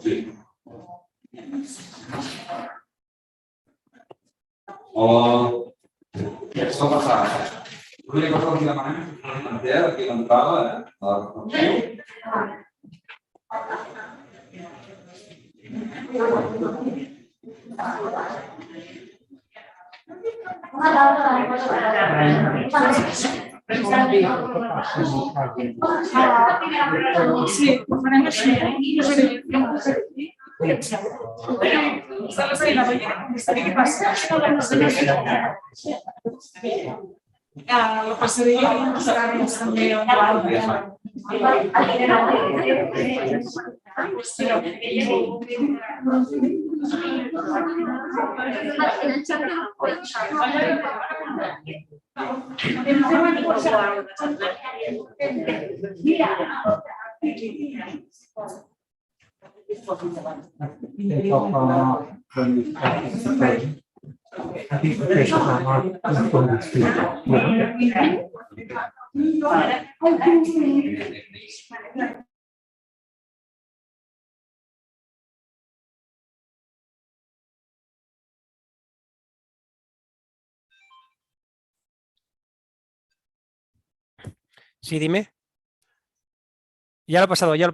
Sí. O això passava. L'única cosa que demanem és que planteja aquí l'entrada a la reflexió. Sí, ho farem així. Què passa? La passaria també Sí, dime. Ya lo he pasado, lo he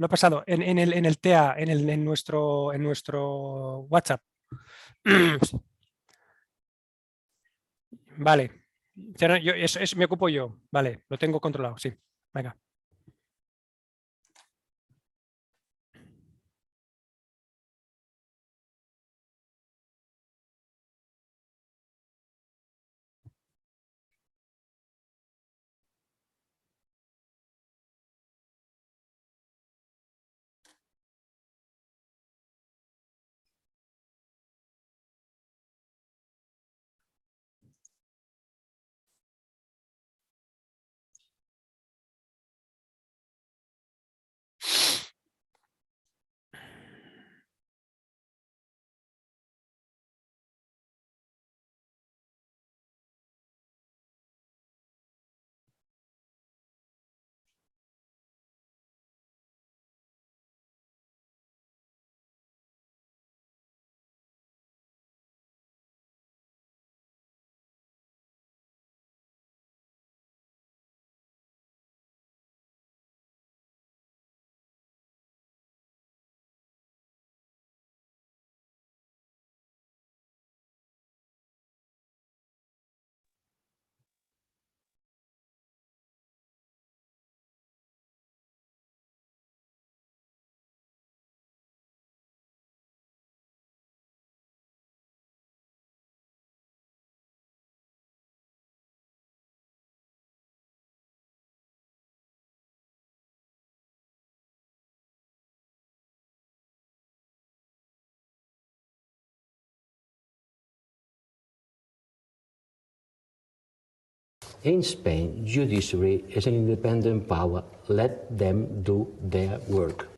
pasado en el TEA, en nuestro WhatsApp. Vale. Eso me ocupo yo. Vale, lo tengo controlado, sí. Venga. In Spain, judiciary is an independent power. Let them do their work.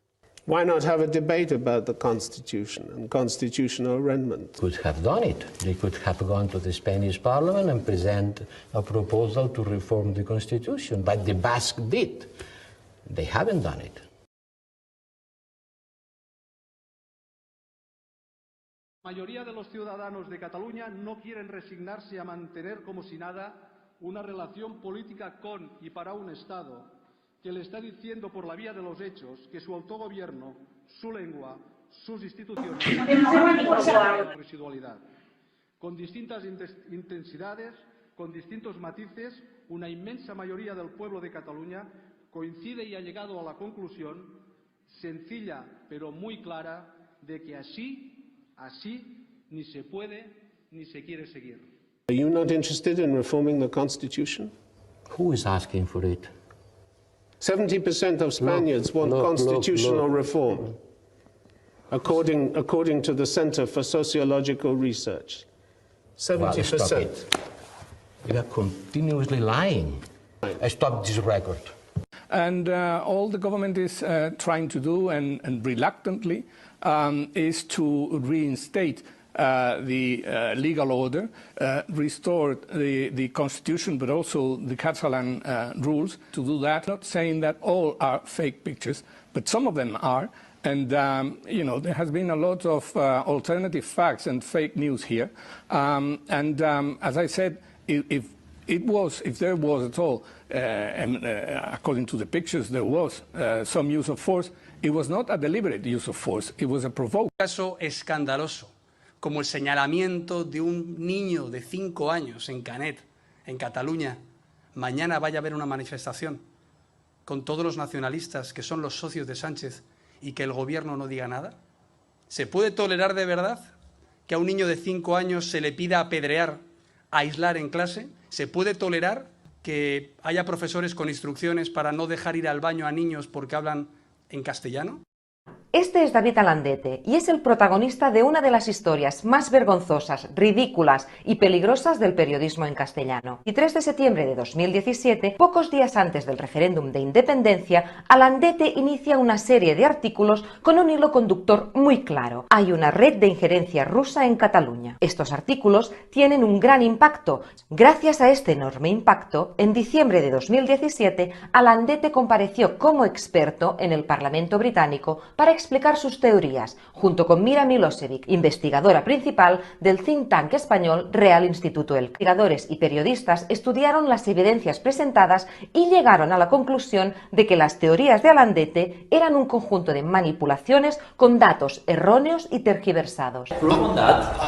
Why not have a debate about the Constitution and constitutional amendment? Could have done it. They could have gone to the Spanish Parliament and present a proposal to reform the Constitution, like the Basque did. They haven't done it. La mayoría de los ciudadanos de Cataluña no quieren resignarse a mantener como si nada una relación política con y para un Estado que le está diciendo por la vía de los hechos que su autogobierno, su lengua, sus instituciones la residualidad. Con distintas intensidades, con distintos matices, una inmensa mayoría del pueblo de Cataluña coincide y ha llegado a la conclusión sencilla pero muy clara de que así ni se puede ni se quiere seguir. Are you not interested in reforming the Constitution? Who is asking for it? 70% of Spaniards want constitutional reform, according to the Center for Sociological Research. 70%. Well, stop it. You are continuously lying. I stop this record. And all the government is trying to do, and reluctantly, is to reinstate the legal order, restore the constitution, but also the Catalan rules. To do that, not saying that all are fake pictures, but some of them are. And, you know, there has been a lot of alternative facts and fake news here. As I said, if there was at all, according to the pictures, there was some use of force, it was not a deliberate use of force, it was a provoked. Un caso escandaloso, como el señalamiento de un niño de 5 años en Canet, en Cataluña, mañana vaya a haber una manifestación con todos los nacionalistas que son los socios de Sánchez y que el gobierno no diga nada. ¿Se puede tolerar de verdad que a un niño de 5 años se le pida apedrear, aislar en clase? ¿Se puede tolerar que haya profesores con instrucciones para no dejar ir al baño a niños porque hablan en castellano? Este es David Alandete y es el protagonista de una de las historias más vergonzosas, ridículas y peligrosas del periodismo en castellano. El 3 de septiembre de 2017, pocos días antes del referéndum de independencia, Alandete inicia una serie de artículos con un hilo conductor muy claro. Hay una red de injerencia rusa en Cataluña. Estos artículos tienen un gran impacto. Gracias a este enorme impacto, en diciembre de 2017, Alandete compareció como experto en el Parlamento británico para explicar sus teorías, junto con Mira Milosevic, investigadora principal del think tank español Real Instituto El. Investigadores y periodistas estudiaron las evidencias presentadas y llegaron a la conclusión de que las teorías de Alandete eran un conjunto de manipulaciones con datos erróneos y tergiversados. I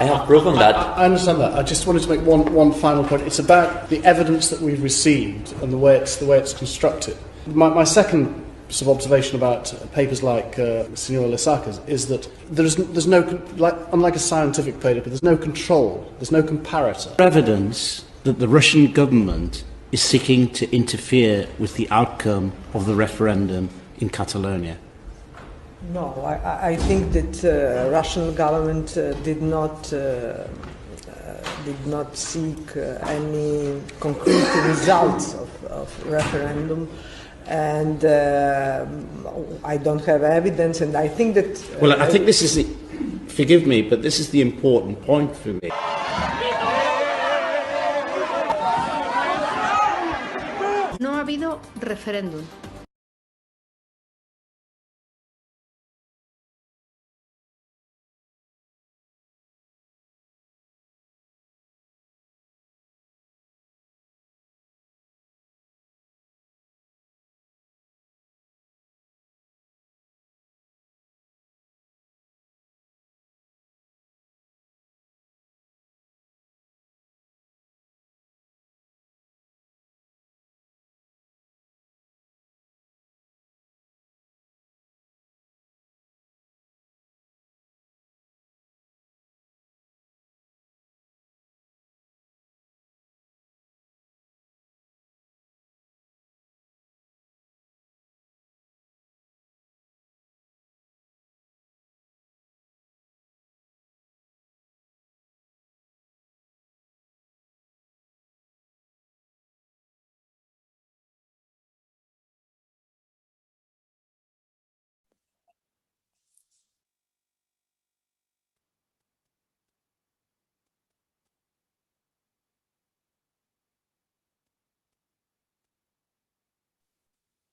have proof on that. I understand that. I just wanted to make one final point. It's about the evidence that we've received and the way it's constructed. My second sort of observation about papers like Senor Lesaka's is that there's no, unlike a scientific paper, there's no control, there's no comparator. Evidence that the Russian government is seeking to interfere with the outcome of the referendum in Catalonia. No, I think that Russian government did not seek any concrete results of referendum. And I don't have evidence, and I think that... Well, I think this is the... Forgive me, but this is the important point for me. No ha habido referéndum.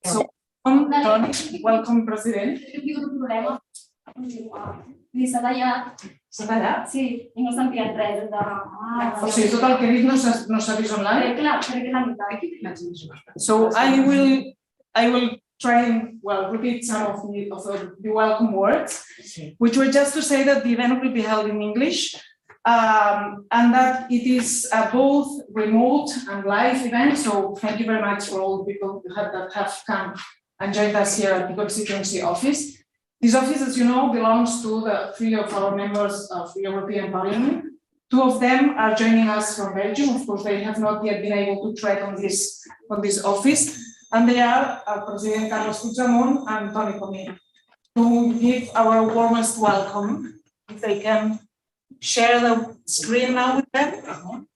So, welcome, President. Li s'ha tallat. S'ha tallat? Sí, i no s'ha enviat res. O sigui, tot el que he dit no s'ha vist online? Clar, perquè la meitat. So I will try and repeat some of the welcome words, which were just to say that the event will be held in English and that it is both remote and live event. So thank you very much for all the people that have come and joined us here at the constituency office. This office, as you know, belongs to the 3 of our members of the European Parliament. 2 of them are joining us from Belgium. Of course, they have not yet been able to tread on this office. And they are President Carles Puigdemont and Toni Comín. To give our warmest welcome, if they can share the screen now with them.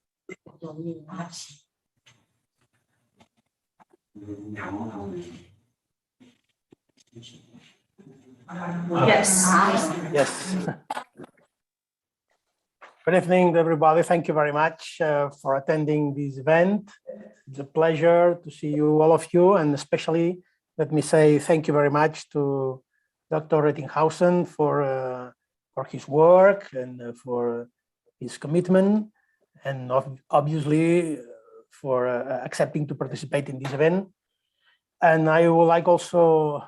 Yes. Yes. Good evening, everybody. Thank you very much for attending this event. It's a pleasure to see you, all of you, and especially let me say thank you very much to Dr. Ettinghausen for his work and for his commitment, and obviously for accepting to participate in this event. And I would like also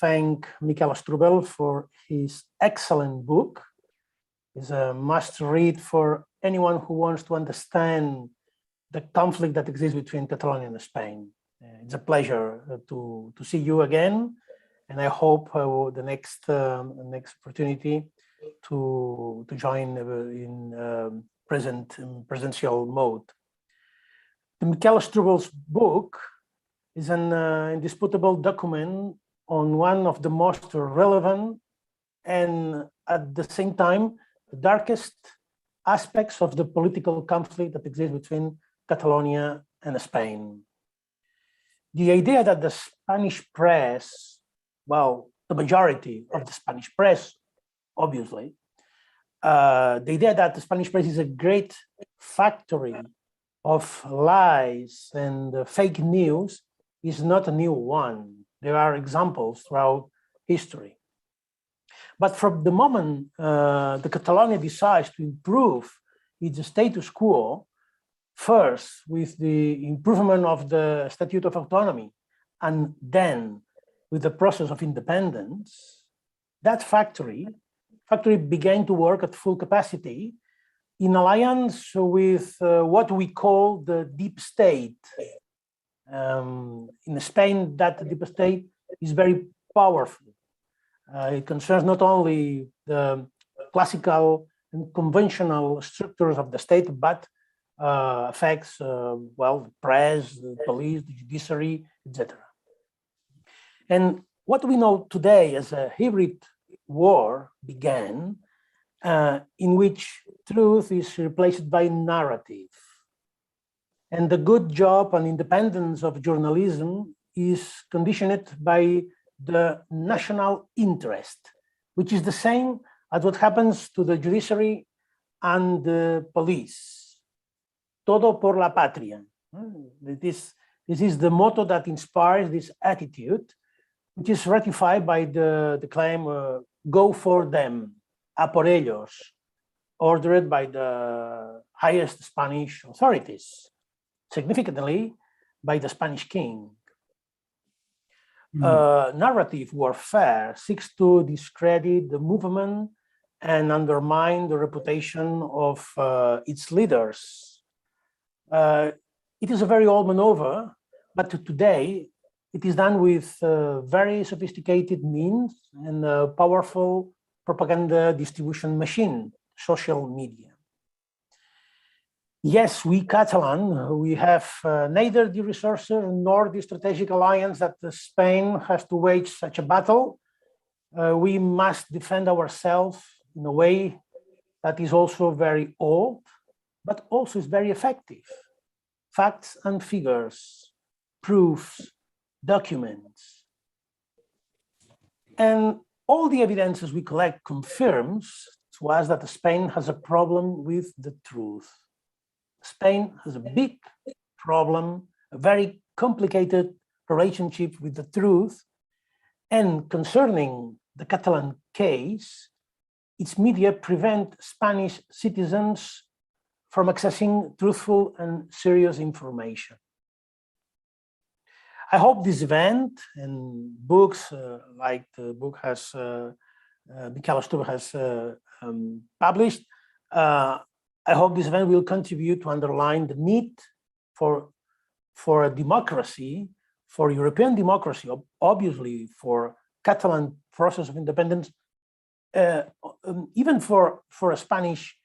thank Michael Strubell for his excellent book. It's a must read for anyone who wants to understand the conflict that exists between Catalonia and Spain. It's a pleasure to see you again, and I hope the next opportunity to join in presential mode. The Michael Strubell's book is an indisputable document on one of the most relevant and at the same time the darkest aspects of the political conflict that exists between Catalonia and Spain. The idea that the Spanish press, well, the majority of the Spanish press, obviously, the idea that the Spanish press is a great factory of lies and fake news is not a new one. There are examples throughout history. But from the moment the Catalonia decides to improve its status quo, first with the improvement of the Statute of Autonomy, and then with the process of independence, that factory began to work at full capacity in alliance with what we call the deep state. In Spain, that deep state is very powerful. It concerns not only the classical and conventional structures of the state, but affects, well, the press, the police, the judiciary, etc. And what we know today as a hybrid war began, in which truth is replaced by narrative. And the good job and independence of journalism is conditioned by the national interest, which is the same as what happens to the judiciary and the police. Todo por la patria. This is the motto that inspires this attitude, which is ratified by the claim, go for them, a por ellos, ordered by the highest Spanish authorities, significantly by the Spanish king. Narrative warfare seeks to discredit the movement and undermine the reputation of its leaders. It is a very old maneuver, but today it is done with very sophisticated means and a powerful propaganda distribution machine, social media. Yes, we Catalan, we have neither the resources nor the strategic alliance that Spain has to wage such a battle. We must defend ourselves in a way that is also very old, but also is very effective. Facts and figures, proofs, documents. And all the evidences we collect confirms to us that Spain has a problem with the truth. Spain has a big problem, a very complicated relationship with the truth. And concerning the Catalan case, its media prevent Spanish citizens from accessing truthful and serious information. I hope this event and books like the book has Michael Strubell has published, I hope this event will contribute to underline the need for a democracy, for European democracy, obviously for Catalan process of independence, even for a Spanish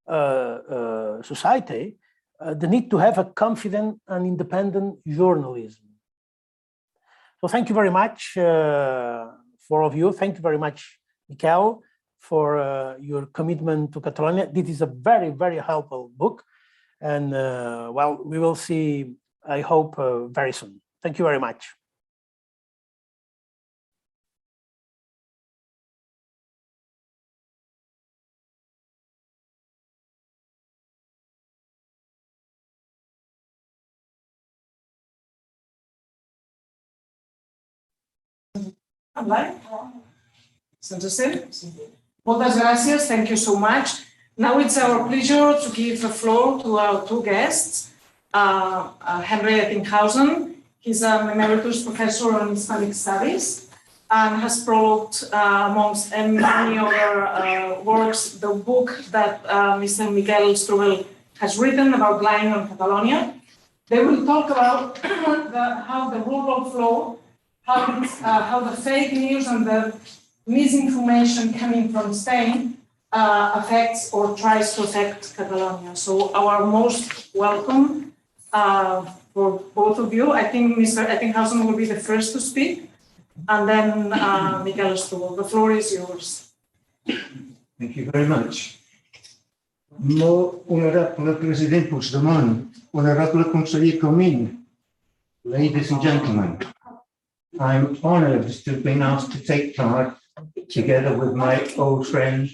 society, the need to have a confident and independent journalism. So thank you very much for all of you. Thank you very much, Michael, for your commitment to Catalonia. This is a very, very helpful book. And well, we will see, I hope, very soon. Thank you very much. Online? Moltes gràcies. Thank you so much. Now it's our pleasure to give the floor to our two guests. Henry Ettinghausen. He's an emeritus professor on Hispanic studies and has prologued, amongst many other works, the book that Mr. Michael Strubell has written about lying on Catalonia. They will talk about how the rule of law, how the fake news and the misinformation coming from Spain affects or tries to affect Catalonia. So our most welcome for both of you. I think Mr. Ettinghausen will be the first to speak, and then Michael Strubell. The floor is yours. Thank you very much. Molt honorable President Puigdemont, honorable Conseller Comín, ladies and gentlemen, I'm honored to have been asked to take part together with my old friend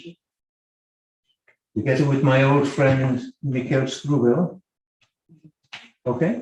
Michael Strubell. Okay?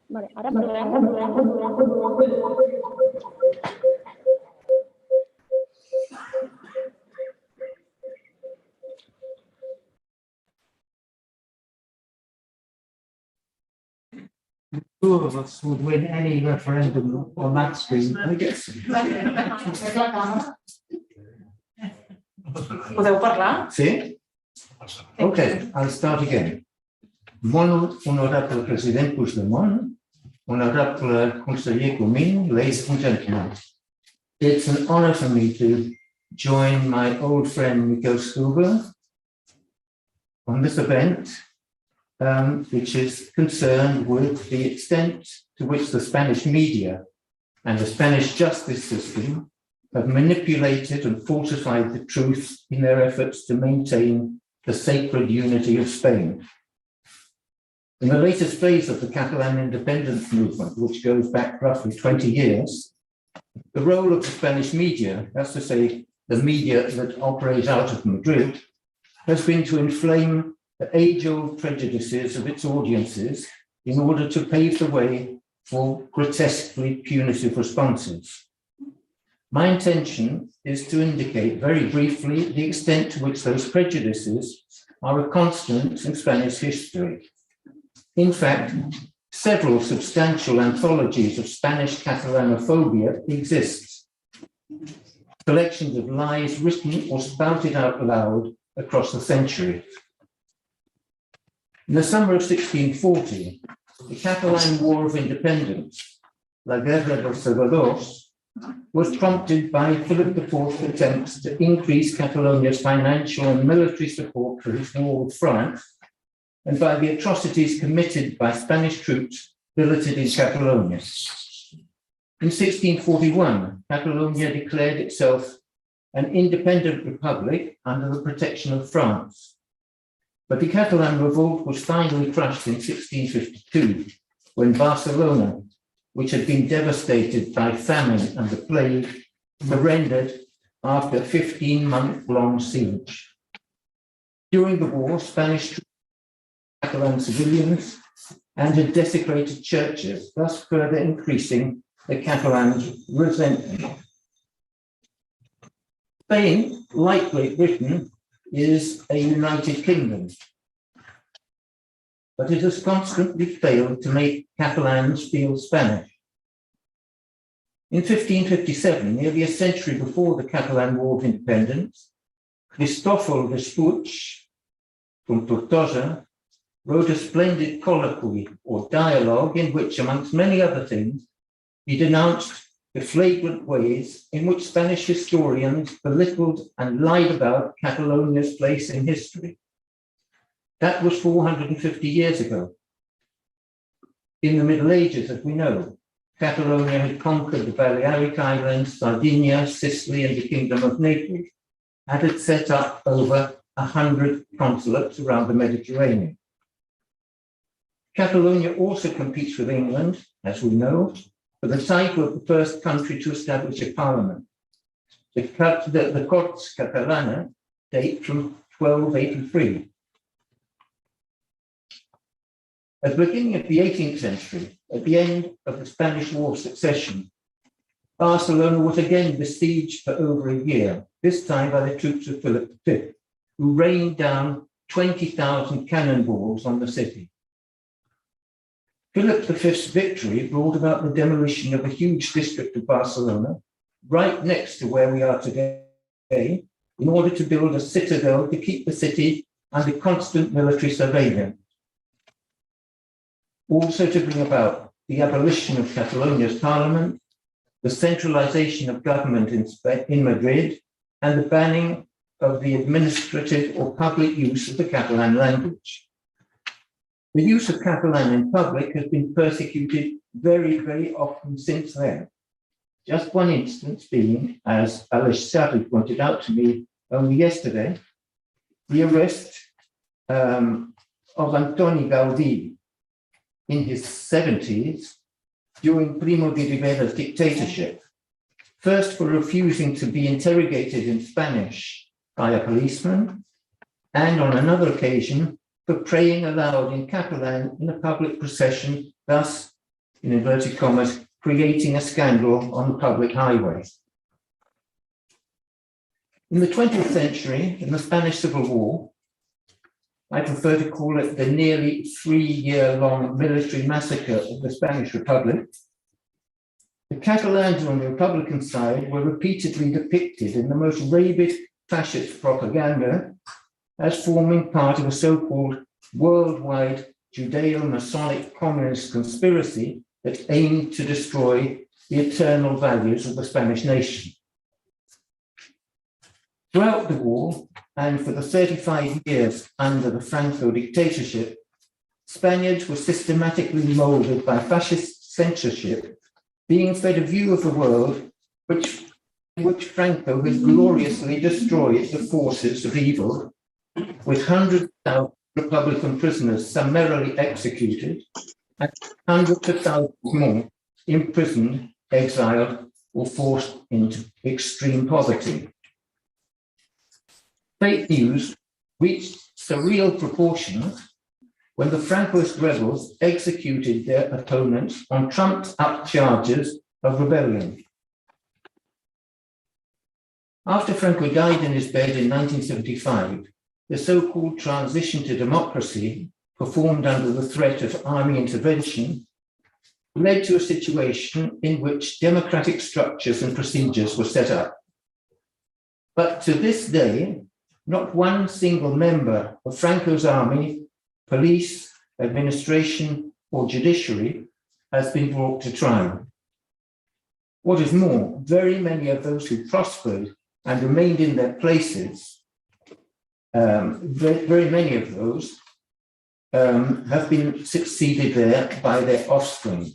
Vale, ahora Two of us would win any referendum on that screen, I guess. Podeu parlar? Sí? Okay, I'll start again. Molt honorable President Puigdemont, honorable Conseller Comín, ladies and gentlemen, it's an honor for me to join my old friend Michael Strubell on this event, which is concerned with the extent to which the Spanish media and the Spanish justice system have manipulated and falsified the truth in their efforts to maintain the sacred unity of Spain. In the latest phase of the Catalan independence movement, which goes back roughly 20 years, the role of the Spanish media, that's to say, the media that operate out of Madrid, has been to inflame the age-old prejudices of its audiences in order to pave the way for grotesquely punitive responses. My intention is to indicate very briefly the extent to which those prejudices are a constant in Spanish history. In fact, several substantial anthologies of Spanish Catalanophobia exist, collections of lies written or spouted out loud across the centuries. In the summer of 1640, the Catalan War of Independence, La Guerra dels Segadors, was prompted by Philip IV's attempts to increase Catalonia's financial and military support for his war with France, and by the atrocities committed by Spanish troops billeted in Catalonia. In 1641, Catalonia declared itself an independent republic under the protection of France. But the Catalan revolt was finally crushed in 1652, when Barcelona, which had been devastated by famine and the plague, surrendered after a 15-month-long siege. During the war, Spanish troops Catalan civilians and had desecrated churches, thus further increasing the Catalans' resentment. Spain, like Great Britain, is a United Kingdom, but it has constantly failed to make Catalans feel Spanish. In 1557, nearly a century before the Catalan War of Independence, Cristòfol Vespuig from Tortosa wrote a splendid colloquy or dialogue in which, amongst many other things, he denounced the flagrant ways in which Spanish historians belittled and lied about Catalonia's place in history. That was 450 years ago. In the Middle Ages, as we know, Catalonia had conquered the Balearic Islands, Sardinia, Sicily, and the Kingdom of Naples, and had set up over 100 consulates around the Mediterranean. Catalonia also competes with England, as we know, for the title of the first country to establish a parliament. The Corts Catalana date from 1283. At the beginning of the 18th century, at the end of the Spanish War of Succession, Barcelona was again besieged for over a year, this time by the troops of Philip V, who rained down 20,000 cannonballs on the city. Philip V's victory brought about the demolition of a huge district of Barcelona, right next to where we are today, in order to build a citadel to keep the city under constant military surveillance. Also to bring about the abolition of Catalonia's parliament, the centralization of government in Madrid, and the banning of the administrative or public use of the Catalan language. The use of Catalan in public has been persecuted very, very often since then. Just one instance being, as Alice Savage pointed out to me only yesterday, the arrest of Antoni Gaudí in his 70s during Primo de Rivera's dictatorship, first for refusing to be interrogated in Spanish by a policeman, and on another occasion for praying aloud in Catalan in a public procession, thus, in inverted commas, creating a scandal on the public highway. In the 20th century, in the Spanish Civil War, I prefer to call it the nearly 3-year-long military massacre of the Spanish Republic, the Catalans on the Republican side were repeatedly depicted in the most rabid fascist propaganda as forming part of a so-called worldwide Judeo-Masonic communist conspiracy that aimed to destroy the eternal values of the Spanish nation. Throughout the war, and for the 35 years under the Franco dictatorship, Spaniards were systematically molded by fascist censorship, being fed a view of the world which Franco had gloriously destroyed the forces of evil, with hundreds of thousands of Republican prisoners summarily executed, and hundreds of thousands more imprisoned, exiled, or forced into extreme poverty. Fake news reached surreal proportions when the Francoist rebels executed their opponents on trumped-up charges of rebellion. After Franco died in his bed in 1975, the so-called transition to democracy, performed under the threat of army intervention, led to a situation in which democratic structures and procedures were set up. But to this day, not one single member of Franco's army, police, administration, or judiciary has been brought to trial. What is more, very many of those who prospered and remained in their places, very many of those have been succeeded there by their offspring.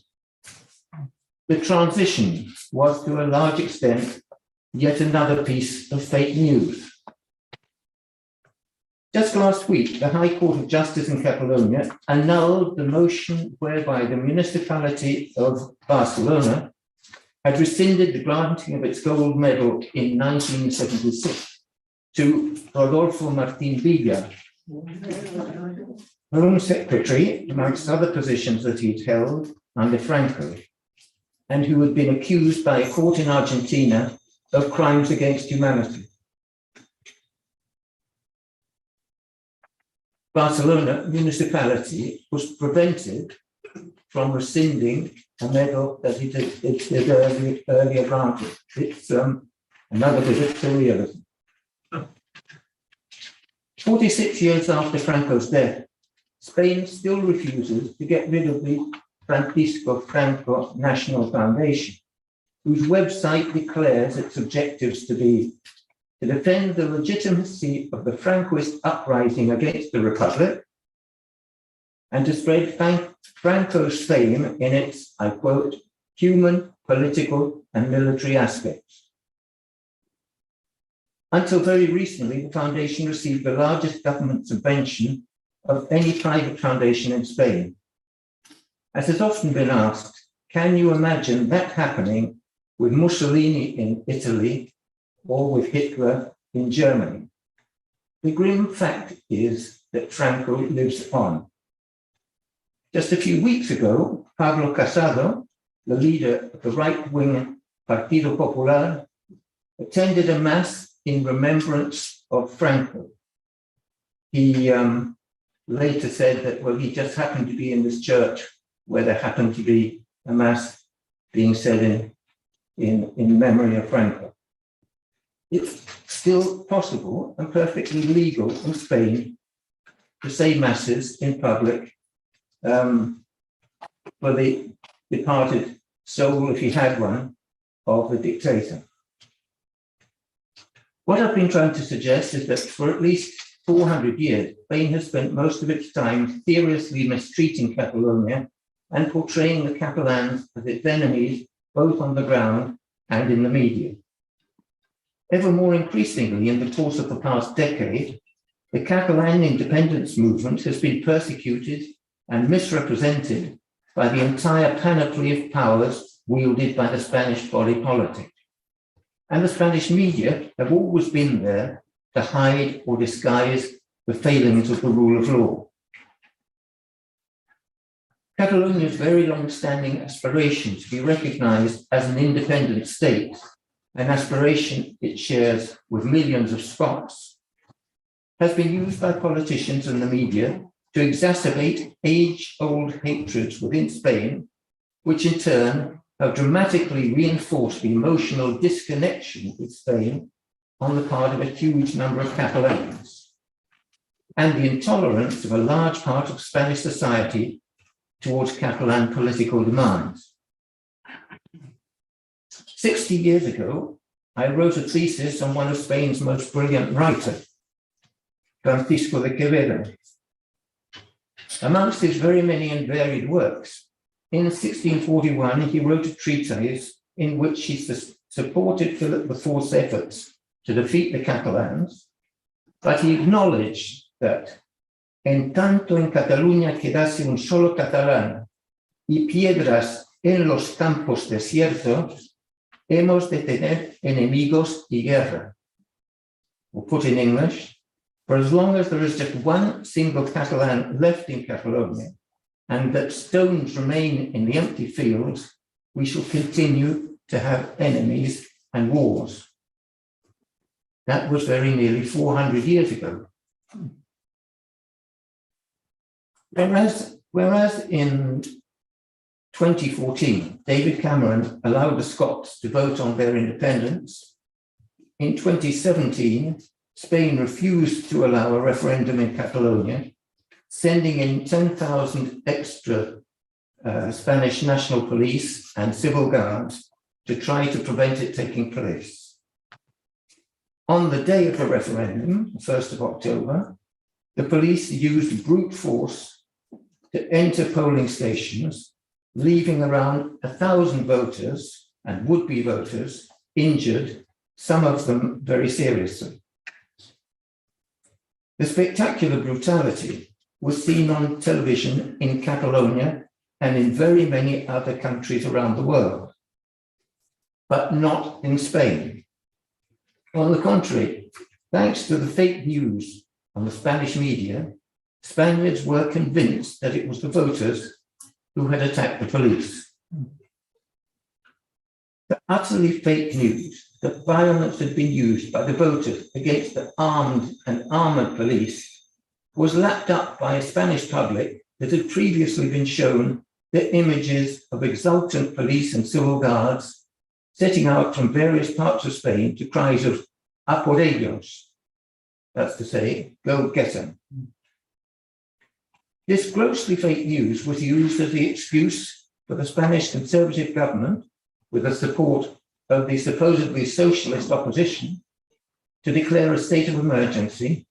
The transition was, to a large extent, yet another piece of fake news. Just last week, the High Court of Justice in Catalonia annulled the motion whereby the municipality of Barcelona had rescinded the granting of its gold medal in 1976 to Rodolfo Martín Villa, Home Secretary, amongst other positions that he'd held under Franco, and who had been accused by a court in Argentina of crimes against humanity. Barcelona municipality was prevented from rescinding a medal that it had earlier granted. It's another bit of surrealism. 46 years after Franco's death, Spain still refuses to get rid of the Francisco Franco National Foundation, whose website declares its objectives to be to defend the legitimacy of the Francoist uprising against the Republic and to spread Franco's fame in its, I quote, human, political, and military aspects. Until very recently, the foundation received the largest government subvention of any private foundation in Spain. As has often been asked, can you imagine that happening with Mussolini in Italy or with Hitler in Germany? The grim fact is that Franco lives on. Just a few weeks ago, Pablo Casado, the leader of the right-wing Partido Popular, attended a mass in remembrance of Franco. He later said that, well, he just happened to be in this church where there happened to be a mass being said in memory of Franco. It's still possible and perfectly legal in Spain to say masses in public for the departed soul, if he had one, of the dictator. What I've been trying to suggest is that for at least 400 years, Spain has spent most of its time seriously mistreating Catalonia and portraying the Catalans as its enemies, both on the ground and in the media. Ever more increasingly, in the course of the past decade, the Catalan independence movement has been persecuted and misrepresented by the entire panoply of powers wielded by the Spanish body politic. And the Spanish media have always been there to hide or disguise the failings of the rule of law. Catalonia's very long-standing aspiration to be recognized as an independent state, an aspiration it shares with millions of Scots, has been used by politicians and the media to exacerbate age-old hatreds within Spain, which in turn have dramatically reinforced the emotional disconnection with Spain on the part of a huge number of Catalans, and the intolerance of a large part of Spanish society towards Catalan political demands. 60 years ago, I wrote a thesis on one of Spain's most brilliant writers, Francisco de Quevedo. Amongst his very many and varied works, in 1641, he wrote a treatise in which he supported Philip IV's efforts to defeat the Catalans, but he acknowledged that en tanto en Cataluña quedase un solo catalán y piedras en los campos desiertos, hemos de tener enemigos y guerra. Or put in English, for as long as there is just one single Catalan left in Catalonia, and that stones remain in the empty fields, we shall continue to have enemies and wars. That was very nearly 400 years ago. Whereas in 2014, David Cameron allowed the Scots to vote on their independence, in 2017, Spain refused to allow a referendum in Catalonia, sending in 10,000 extra Spanish national police and civil guards to try to prevent it taking place. On the day of the referendum, the 1st of October, the police used brute force to enter polling stations, leaving around 1,000 voters and would-be voters injured, some of them very seriously. The spectacular brutality was seen on television in Catalonia and in very many other countries around the world, but not in Spain. On the contrary, thanks to the fake news on the Spanish media, Spaniards were convinced that it was the voters who had attacked the police. The utterly fake news that violence had been used by the voters against the armed and armoured police was lapped up by a Spanish public that had previously been shown the images of exultant police and civil guards setting out from various parts of Spain to cries of "A por ellos," that's to say, "Go get them." This grossly fake news was used as the excuse for the Spanish Conservative government, with the support of the supposedly socialist opposition to declare a state of emergency,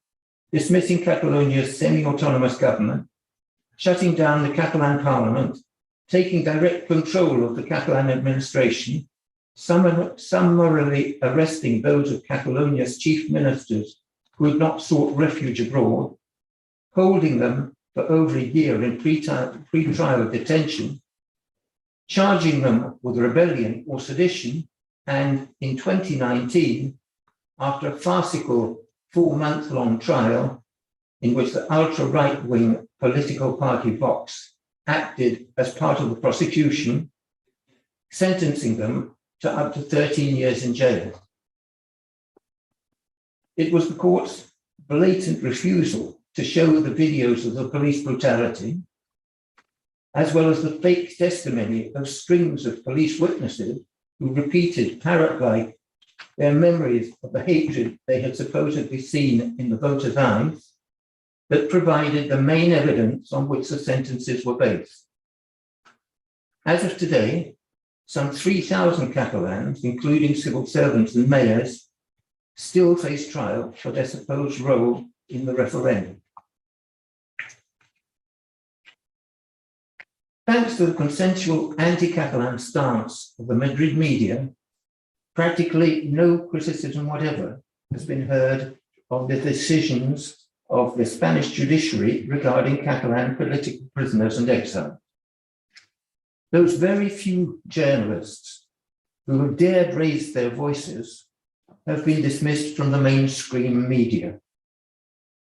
dismissing Catalonia's semi-autonomous government, shutting down the Catalan Parliament, taking direct control of the Catalan administration, summarily arresting those of Catalonia's chief ministers who had not sought refuge abroad, holding them for over a year in pre-trial detention, charging them with rebellion or sedition, and in 2019, after a farcical 4-month-long trial in which the ultra-right-wing political party Vox acted as part of the prosecution, sentencing them to up to 13 years in jail. It was the court's blatant refusal to show the videos of the police brutality, as well as the fake testimony of strings of police witnesses who repeated parrot-like their memories of the hatred they had supposedly seen in the voters' eyes, that provided the main evidence on which the sentences were based. As of today, some 3,000 Catalans, including civil servants and mayors, still face trial for their supposed role in the referendum. Thanks to the consensual anti-Catalan stance of the Madrid media, practically no criticism whatever has been heard of the decisions of the Spanish judiciary regarding Catalan political prisoners and exiles. Those very few journalists who have dared raise their voices have been dismissed from the mainstream media.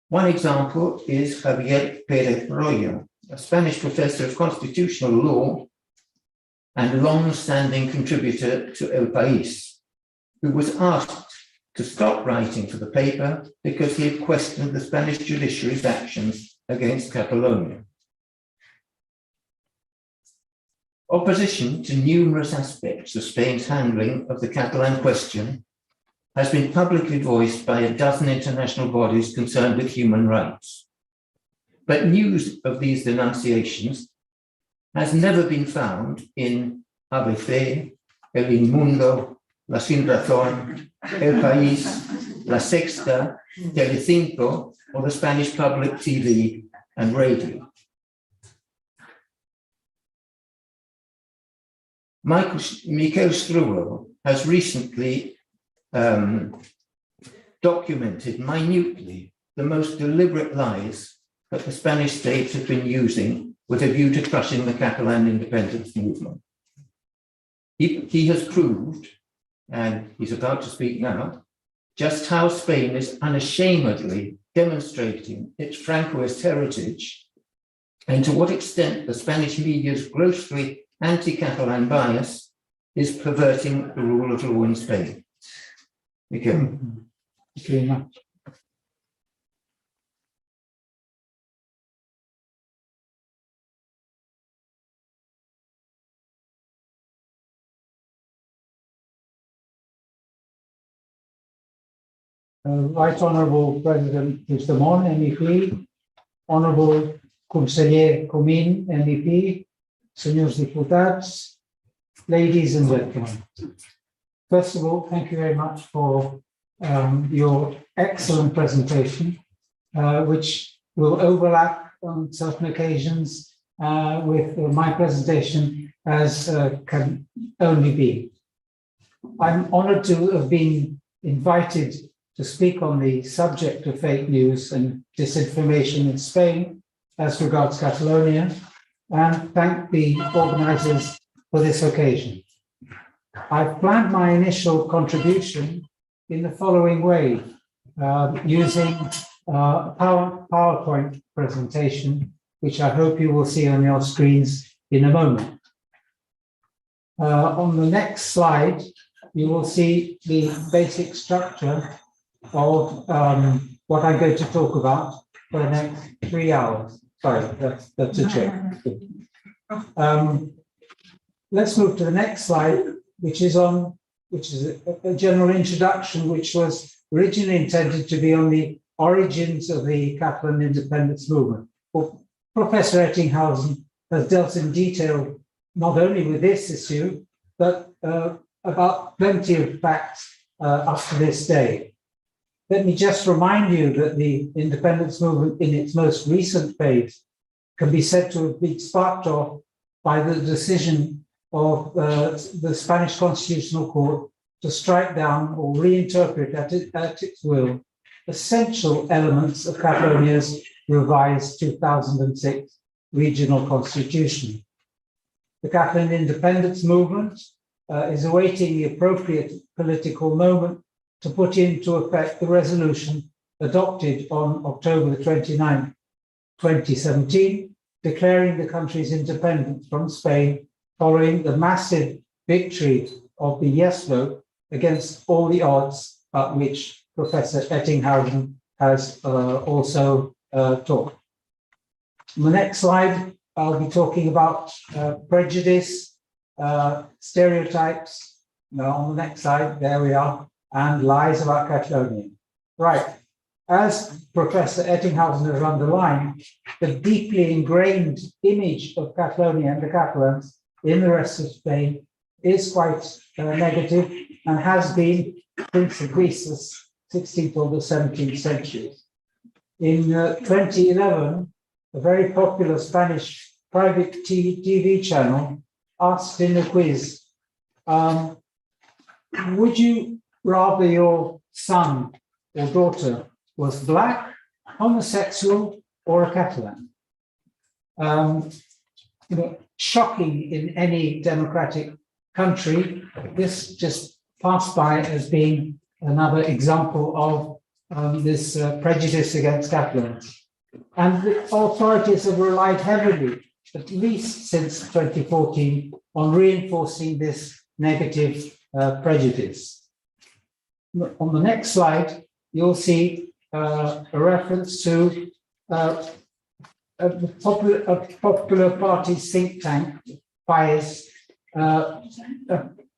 One example is Javier Pérez Royo, a Spanish professor of constitutional law and long-standing contributor to El País, who was asked to stop writing for the paper because he had questioned the Spanish judiciary's actions against Catalonia. Opposition to numerous aspects of Spain's handling of the Catalan question has been publicly voiced by a dozen international bodies concerned with human rights. But news of these denunciations has never been found in ABC, El Mundo, La Sin Razón, El País, La Sexta, Telecinco, or the Spanish public TV and radio. Michael Strubell has recently documented minutely the most deliberate lies that the Spanish state has been using with a view to crushing the Catalan independence movement. He has proved, and he's about to speak now, just how Spain is unashamedly demonstrating its Francoist heritage and to what extent the Spanish media's grossly anti-Catalan bias is perverting the rule of law in Spain. Michael. Thank you very much. Right Honourable President Puigdemont, MEP, Honourable Conseller Comín, MEP, Senyors diputats, ladies and gentlemen. First of all, thank you very much for your excellent presentation, which will overlap on certain occasions with my presentation as can only be. I'm honoured to have been invited to speak on the subject of fake news and disinformation in Spain as regards Catalonia, and thank the organisers for this occasion. I've planned my initial contribution in the following way, using a PowerPoint presentation, which I hope you will see on your screens in a moment. On the next slide, you will see the basic structure of what I'm going to talk about for the next 3 hours. Sorry, that's a joke. Let's move to the next slide, which is a general introduction, which was originally intended to be on the origins of the Catalan independence movement. Well, Professor Ettinghausen has dealt in detail not only with this issue, but about plenty of facts up to this day. Let me just remind you that the independence movement in its most recent phase can be said to have been sparked off by the decision of the Spanish Constitutional Court to strike down or reinterpret at its will essential elements of Catalonia's revised 2006 regional constitution. The Catalan independence movement is awaiting the appropriate political moment to put into effect the resolution adopted on October the 29th, 2017, declaring the country's independence from Spain following the massive victory of the yes vote against all the odds, about which Professor Ettinghausen has also talked. On the next slide, I'll be talking about prejudice, stereotypes. Now, on the next slide, there we are, and lies about Catalonia. Right. As Professor Ettinghausen has underlined, the deeply ingrained image of Catalonia and the Catalans in the rest of Spain is quite negative and has been since at least the 16th or the 17th centuries. In 2011, a very popular Spanish private TV channel asked in a quiz, would you rather your son or daughter was black, homosexual, or a Catalan? Shocking in any democratic country. This just passed by as being another example of this prejudice against Catalans. And the authorities have relied heavily, at least since 2014, on reinforcing this negative prejudice. On the next slide, you'll see a reference to a popular party think tank, PAES, a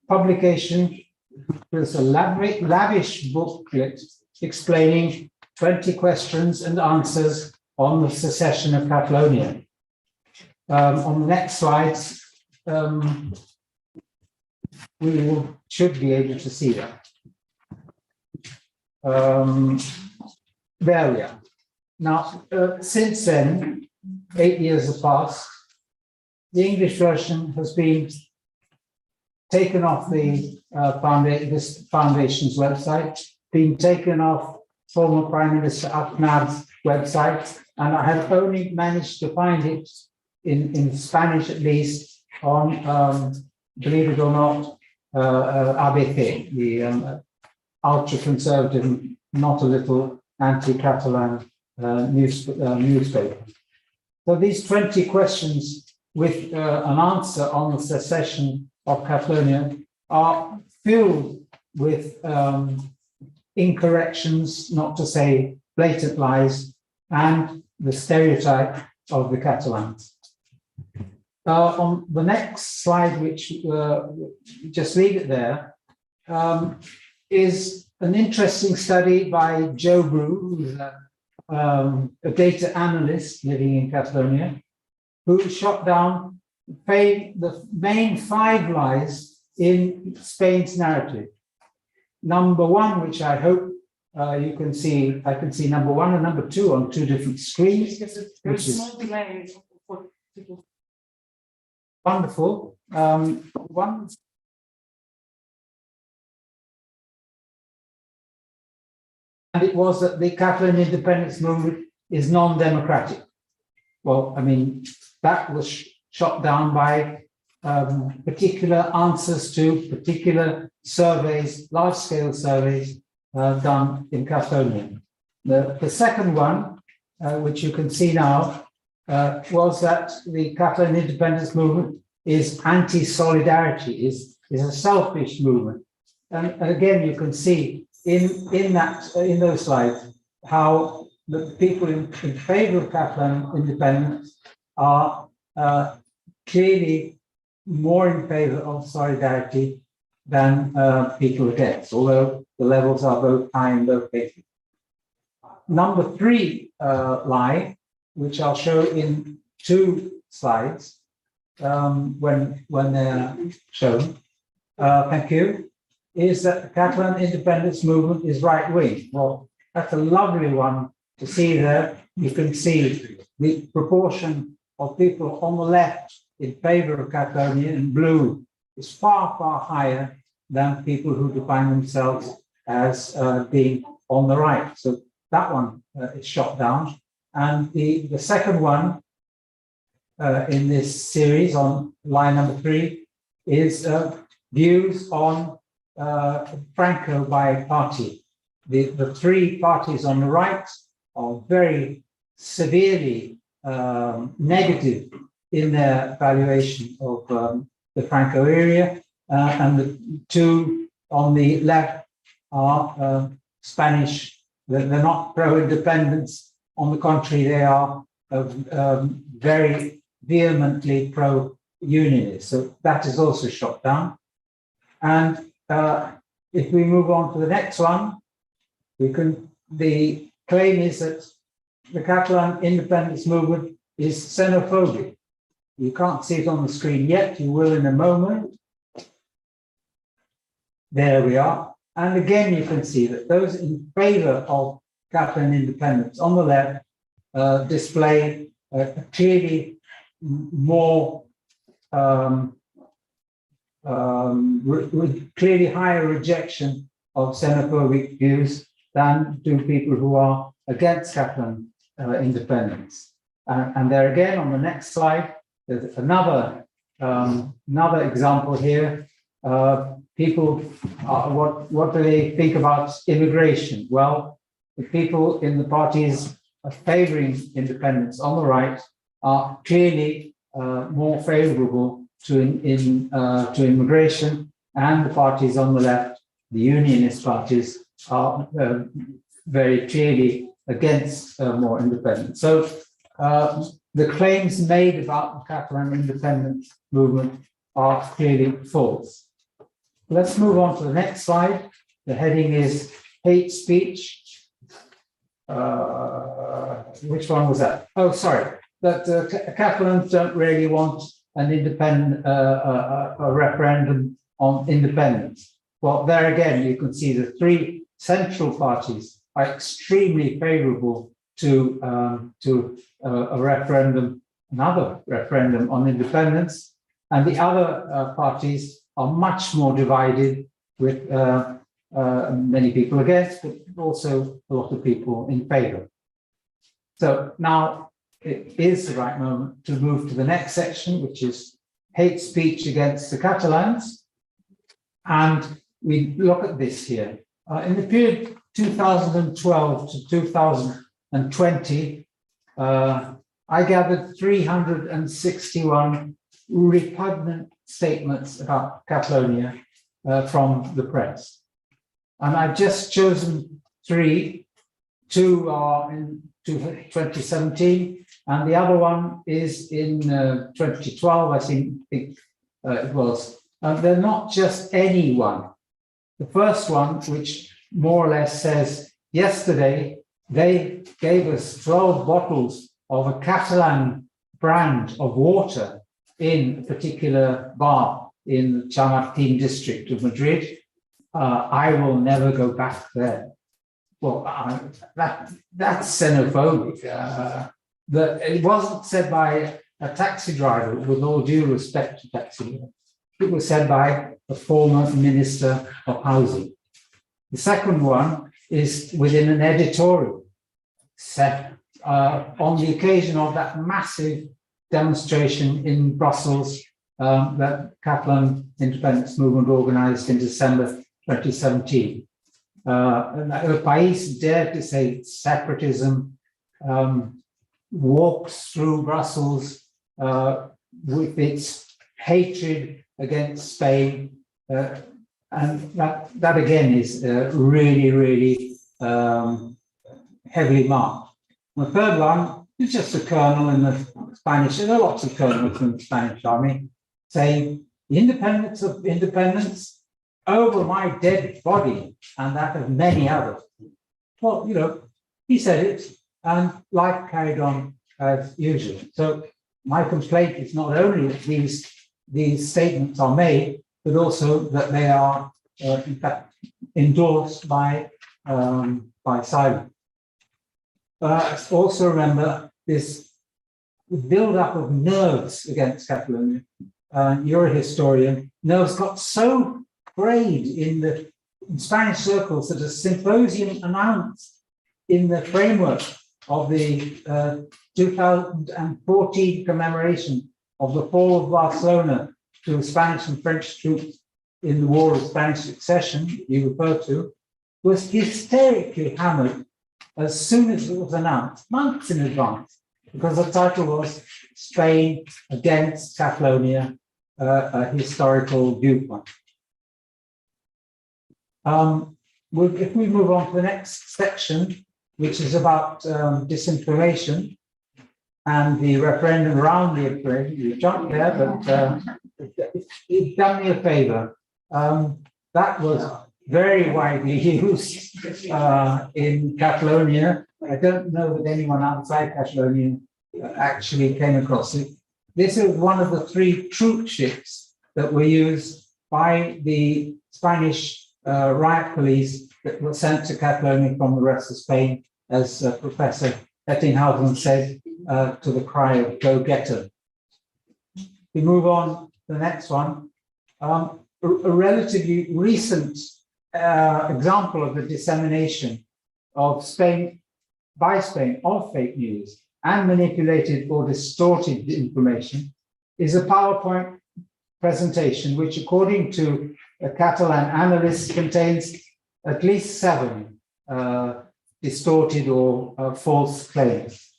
publication with a lavish booklet explaining 20 questions and answers on the secession of Catalonia. On the next slides, we should be able to see that. There we are. Now, since then, 8 years have passed. The English version has been taken off the this foundation's website, been taken off former Prime Minister Aznar's website, and I have only managed to find it in Spanish, at least, on, believe it or not, ABC, the ultra-conservative, not a little anti-Catalan newspaper. So these 20 questions with an answer on the secession of Catalonia are filled with incorrections, not to say blatant lies, and the stereotype of the Catalans. On the next slide, which just leave it there, is an interesting study by Joe Brew, who's a data analyst living in Catalonia, who shot down the main 5 lies in Spain's narrative. Number 1, which I hope you can see, I can see number 1 and number 2 on 2 different screens, which is wonderful. One, and it was that the Catalan independence movement is non-democratic. Well, I mean, that was shot down by particular answers to particular surveys, large-scale surveys done in Catalonia. The second one, which you can see now, was that the Catalan independence movement is anti-solidarity, is a selfish movement. And again, you can see in those slides how the people in favor of Catalan independence are clearly more in favor of solidarity than people against, although the levels are both high in both cases. Number 3 lie, which I'll show in 2 slides when they're shown, thank you, is that the Catalan independence movement is right-wing. Well, that's a lovely one to see there. You can see the proportion of people on the left in favor of Catalonia in blue is far, far higher than people who define themselves as being on the right. So that one is shot down. And the second one in this series on line number 3 is views on Franco by party. The 3 parties on the right are very severely negative in their valuation of the Franco era, and the 2 on the left are Spanish. They're not pro-independence. On the contrary, they are very vehemently pro-unionist. So that is also shot down. And if we move on to the next one, the claim is that the Catalan independence movement is xenophobic. You can't see it on the screen yet, you will in a moment. There we are. And again, you can see that those in favor of Catalan independence on the left display a clearly more clearly higher rejection of xenophobic views than do people who are against Catalan independence. And there again, on the next slide, there's another example here. People, what do they think about immigration? Well, the people in the parties favoring independence on the right are clearly more favorable to immigration, and the parties on the left, the unionist parties, are very clearly against more independence. So the claims made about the Catalan independence movement are clearly false. Let's move on to the next slide. The heading is hate speech. Which one was that? Oh, sorry. That Catalans don't really want an independent a referendum on independence. Well, there again, you can see the 3 central parties are extremely favorable to a referendum, another referendum on independence, and the other parties are much more divided, with many people against, but also a lot of people in favor. So now it is the right moment to move to the next section, which is hate speech against the Catalans. And we look at this here. In the period 2012 to 2020, I gathered 361 repugnant statements about Catalonia from the press. And I've just chosen 3. 2 are in 2017, and the other one is in 2012, I think it was. They're not just any one. The first one, which more or less says, yesterday they gave us 12 bottles of a Catalan brand of water in a particular bar in the Chamartín district of Madrid. I will never go back there. Well, that's xenophobic. It wasn't said by a taxi driver, with all due respect to taxi drivers. It was said by a former Minister of Housing. The second one is within an editorial set on the occasion of that massive demonstration in Brussels that Catalan independence movement organized in December 2017. El País dared to say separatism, walks through Brussels with its hatred against Spain, and that again is really, really heavily marked. The third one is just a colonel in the Spanish, and there are lots of colonels in the Spanish army, saying the independence of independence over my dead body and that of many others. Well, you know, he said it, and life carried on as usual. So my complaint is not only that these statements are made, but also that they are, in fact, endorsed by silence. Also remember this build-up of nerves against Catalonia. You're a historian. Nerves got so frayed in Spanish circles that a symposium announced in the framework of the 2014 commemoration of the fall of Barcelona to Spanish and French troops in the War of Spanish Succession, you refer to, was hysterically hammered as soon as it was announced, months in advance, because the title was Spain Against Catalonia, a Historical Viewpoint. If we move on to the next section, which is about disinformation and the referendum around the referendum, you jumped there, but it done me a favor. That was very widely used in Catalonia. I don't know that anyone outside Catalonia actually came across it. This is one of the 3 troop ships that were used by the Spanish riot police that were sent to Catalonia from the rest of Spain, as Professor Ettinghausen said, to the cry of "Go Getter." We move on to the next one. A relatively recent example of the dissemination of by Spain of fake news and manipulated or distorted information is a PowerPoint presentation, which, according to a Catalan analyst, contains at least 7 distorted or false claims.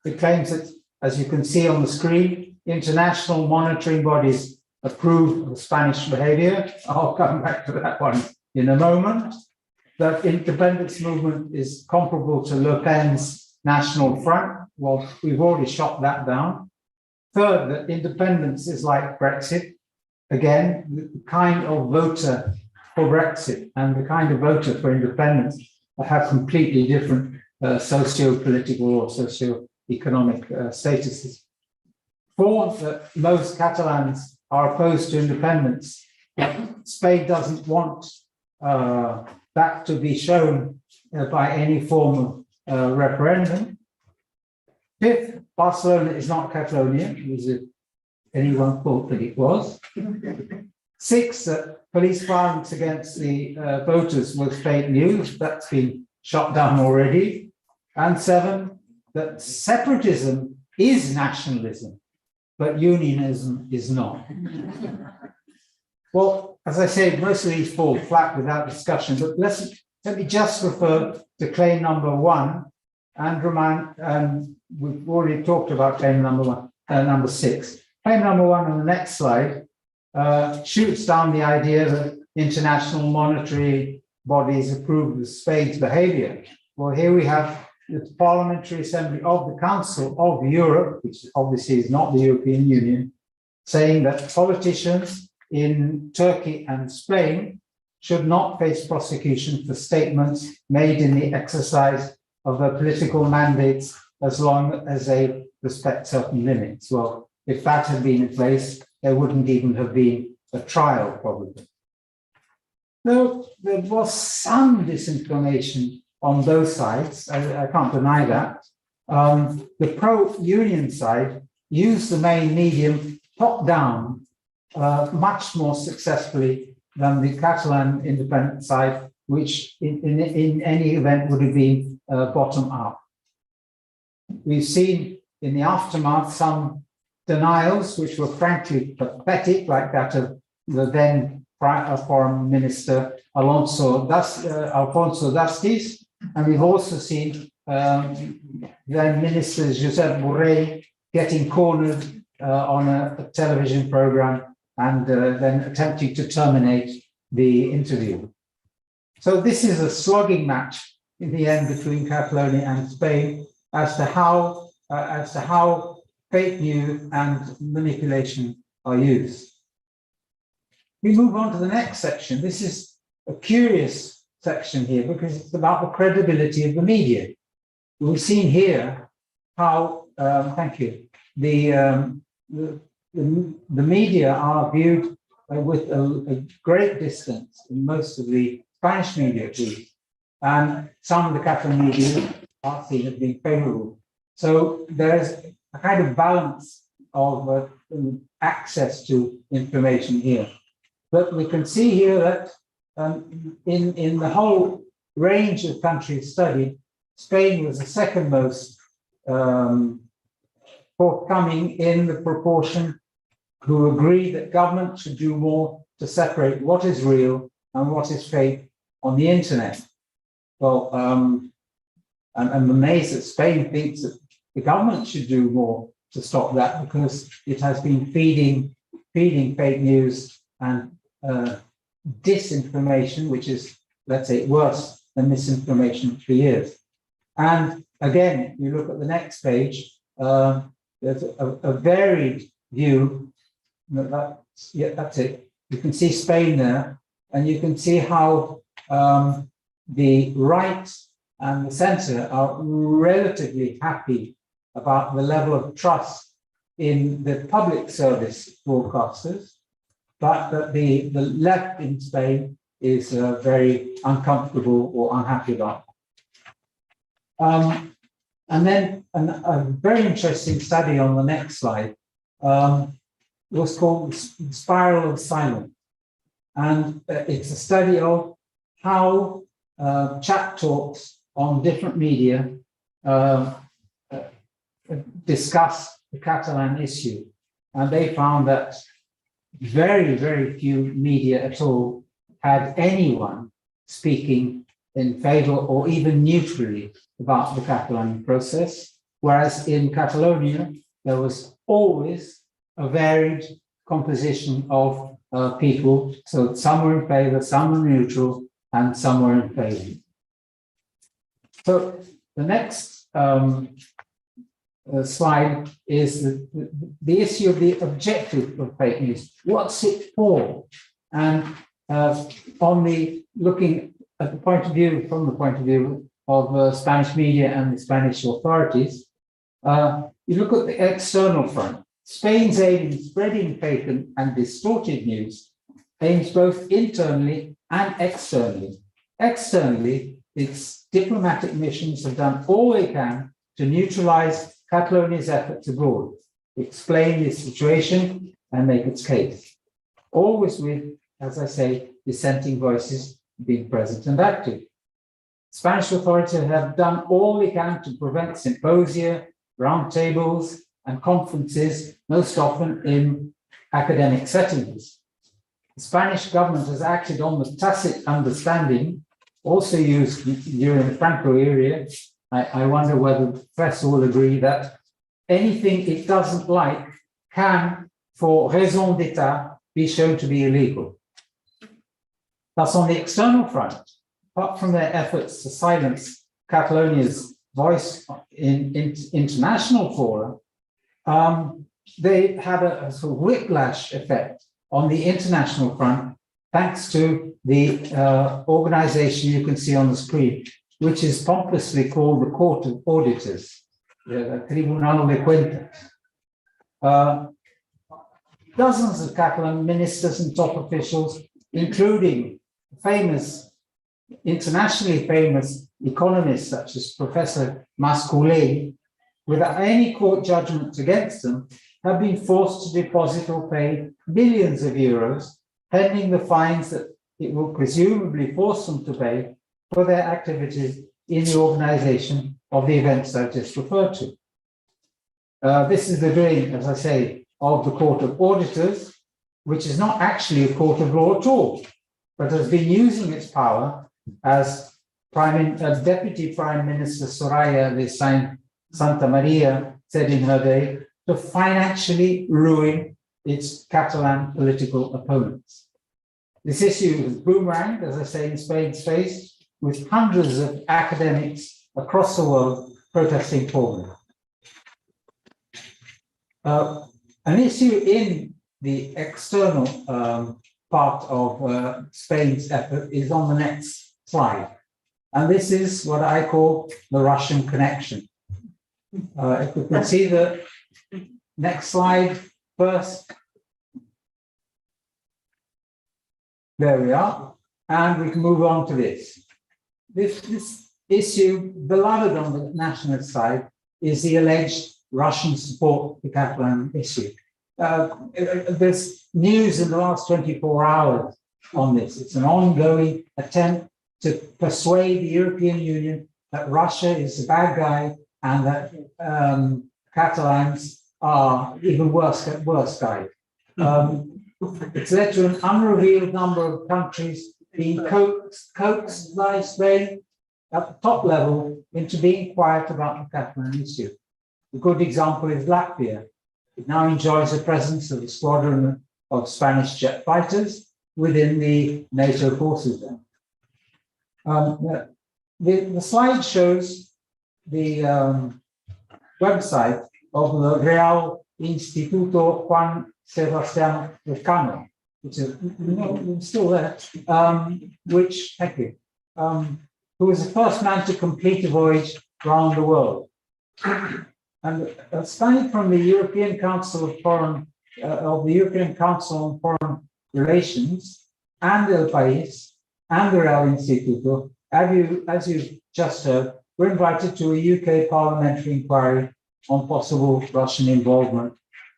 It claims that, as you can see on the screen, international monitoring bodies approve of Spanish behavior. I'll come back to that one in a moment. That independence movement is comparable to Le Pen's National Front. Well, we've already shot that down. Third, that independence is like Brexit. Again, the kind of voter for Brexit and the kind of voter for independence have completely different socio-political or socio-economic statuses. Fourth, that most Catalans are opposed to independence. Spain doesn't want that to be shown by any form of referendum. Fifth, Barcelona is not Catalonia, as if anyone thought that it was. Sixth, police violence against the voters was fake news. That's been shot down already. And 7, that separatism is nationalism, but unionism is not. Well, as I said, most of these fall flat without discussion, but let me just refer to claim number 1 and remind, we've already talked about claim number 6. Claim number 1 on the next slide shoots down the idea that international monetary bodies approve of Spain's behavior. Well, here we have the Parliamentary Assembly of the Council of Europe, which obviously is not the European Union, saying that politicians in Turkey and Spain should not face prosecution for statements made in the exercise of their political mandates as long as they respect certain limits. Well, if that had been in place, there wouldn't even have been a trial, probably. Though there was some disinformation on both sides, I can't deny that. The pro-union side used the main medium top-down much more successfully than the Catalan independent side, which in any event would have been bottom-up. We've seen in the aftermath some denials which were frankly pathetic, like that of the then Foreign Minister Alfonso Dastis, and we've also seen then Minister Josep Borrell getting cornered on a television program and then attempting to terminate the interview. So this is a slogging match in the end between Catalonia and Spain as to how fake news and manipulation are used. We move on to the next section. This is a curious section here because it's about the credibility of the media. We've seen here how, the media are viewed with a great distance in most of the Spanish media too, and some of the Catalan media are seen as being favorable. So there's a kind of balance of access to information here. But we can see here that in the whole range of countries studied, Spain was the second most forthcoming in the proportion who agree that government should do more to separate what is real and what is fake on the internet. Well, I'm amazed that Spain thinks that the government should do more to stop that, because it has been feeding fake news and disinformation, which is, let's say, worse than misinformation for years. And again, you look at the next page, there's a varied view. That's it. You can see Spain there, and you can see how the right and the centre are relatively happy about the level of trust in the public service broadcasters, but that the left in Spain is very uncomfortable or unhappy about. And then a very interesting study on the next slide was called The Spiral of Silence. And it's a study of how chat talks on different media discuss the Catalan issue. And they found that very, very few media at all had anyone speaking in favor or even neutrally about the Catalan process, whereas in Catalonia, there was always a varied composition of people. So some were in favor, some were neutral, and some were in favor. So the next slide is the issue of the objective of fake news. What's it for? And looking at the point of view, from the point of view of Spanish media and the Spanish authorities, you look at the external front. Spain's aim in spreading fake and distorted news aims both internally and externally. Externally, its diplomatic missions have done all they can to neutralize Catalonia's efforts abroad, explain the situation and make its case. Always with, as I say, dissenting voices being present and active. Spanish authorities have done all they can to prevent symposia, roundtables, and conferences, most often in academic settings. The Spanish government has acted on the tacit understanding, also used during the Franco era. I wonder whether the press will agree that anything it doesn't like can, for raison d'etat, be shown to be illegal. Thus, on the external front, apart from their efforts to silence Catalonia's voice in international fora, they have a sort of whiplash effect on the international front, thanks to the organization you can see on the screen, which is pompously called the Court of Auditors, the Tribunal de Cuentas. Dozens of Catalan ministers and top officials, including famous, internationally famous economists such as Professor Mas-Colell, without any court judgment against them, have been forced to deposit or pay millions of euros, pending the fines that it will presumably force them to pay for their activities in the organization of the events I've just referred to. This is the doing, as I say, of the Court of Auditors, which is not actually a court of law at all, but has been using its power as Deputy Prime Minister Soraya de Santa Maria said in her day, to financially ruin its Catalan political opponents. This issue has boomeranged, as I say, in Spain's face, with hundreds of academics across the world protesting for them. An issue in the external part of Spain's effort is on the next slide. And this is what I call the Russian connection. If we can see the next slide first. There we are. And we can move on to this. This issue, beloved on the nationalist side, is the alleged Russian support for the Catalan issue. There's news in the last 24 hours on this. It's an ongoing attempt to persuade the European Union that Russia is the bad guy and that Catalans are even worse guys. It's led to an unrevealed number of countries being coaxed by Spain at the top level into being quiet about the Catalan issue. A good example is Latvia. It now enjoys the presence of a squadron of Spanish jet fighters within the NATO forces there. The slide shows the website of the Real Instituto Juan Sebastián Elcano, which is still there, thank you, who was the first man to complete a voyage around the world. And study from the European Council of Foreign, of the European Council on Foreign Relations and El País and the Real Instituto, as you've just heard, we're invited to a UK parliamentary inquiry on possible Russian involvement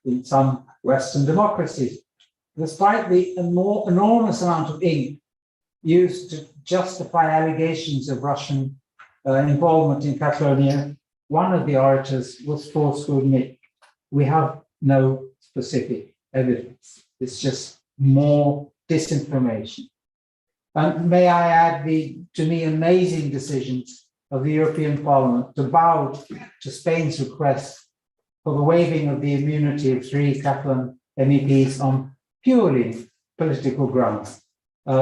in some Western democracies. Despite the enormous amount of ink used to justify allegations of Russian involvement in Catalonia, one of the orators was forced to admit, we have no specific evidence. It's just more disinformation. And may I add the, to me, amazing decisions of the European Parliament to bow to Spain's request for the waiving of the immunity of 3 Catalan MEPs on purely political grounds.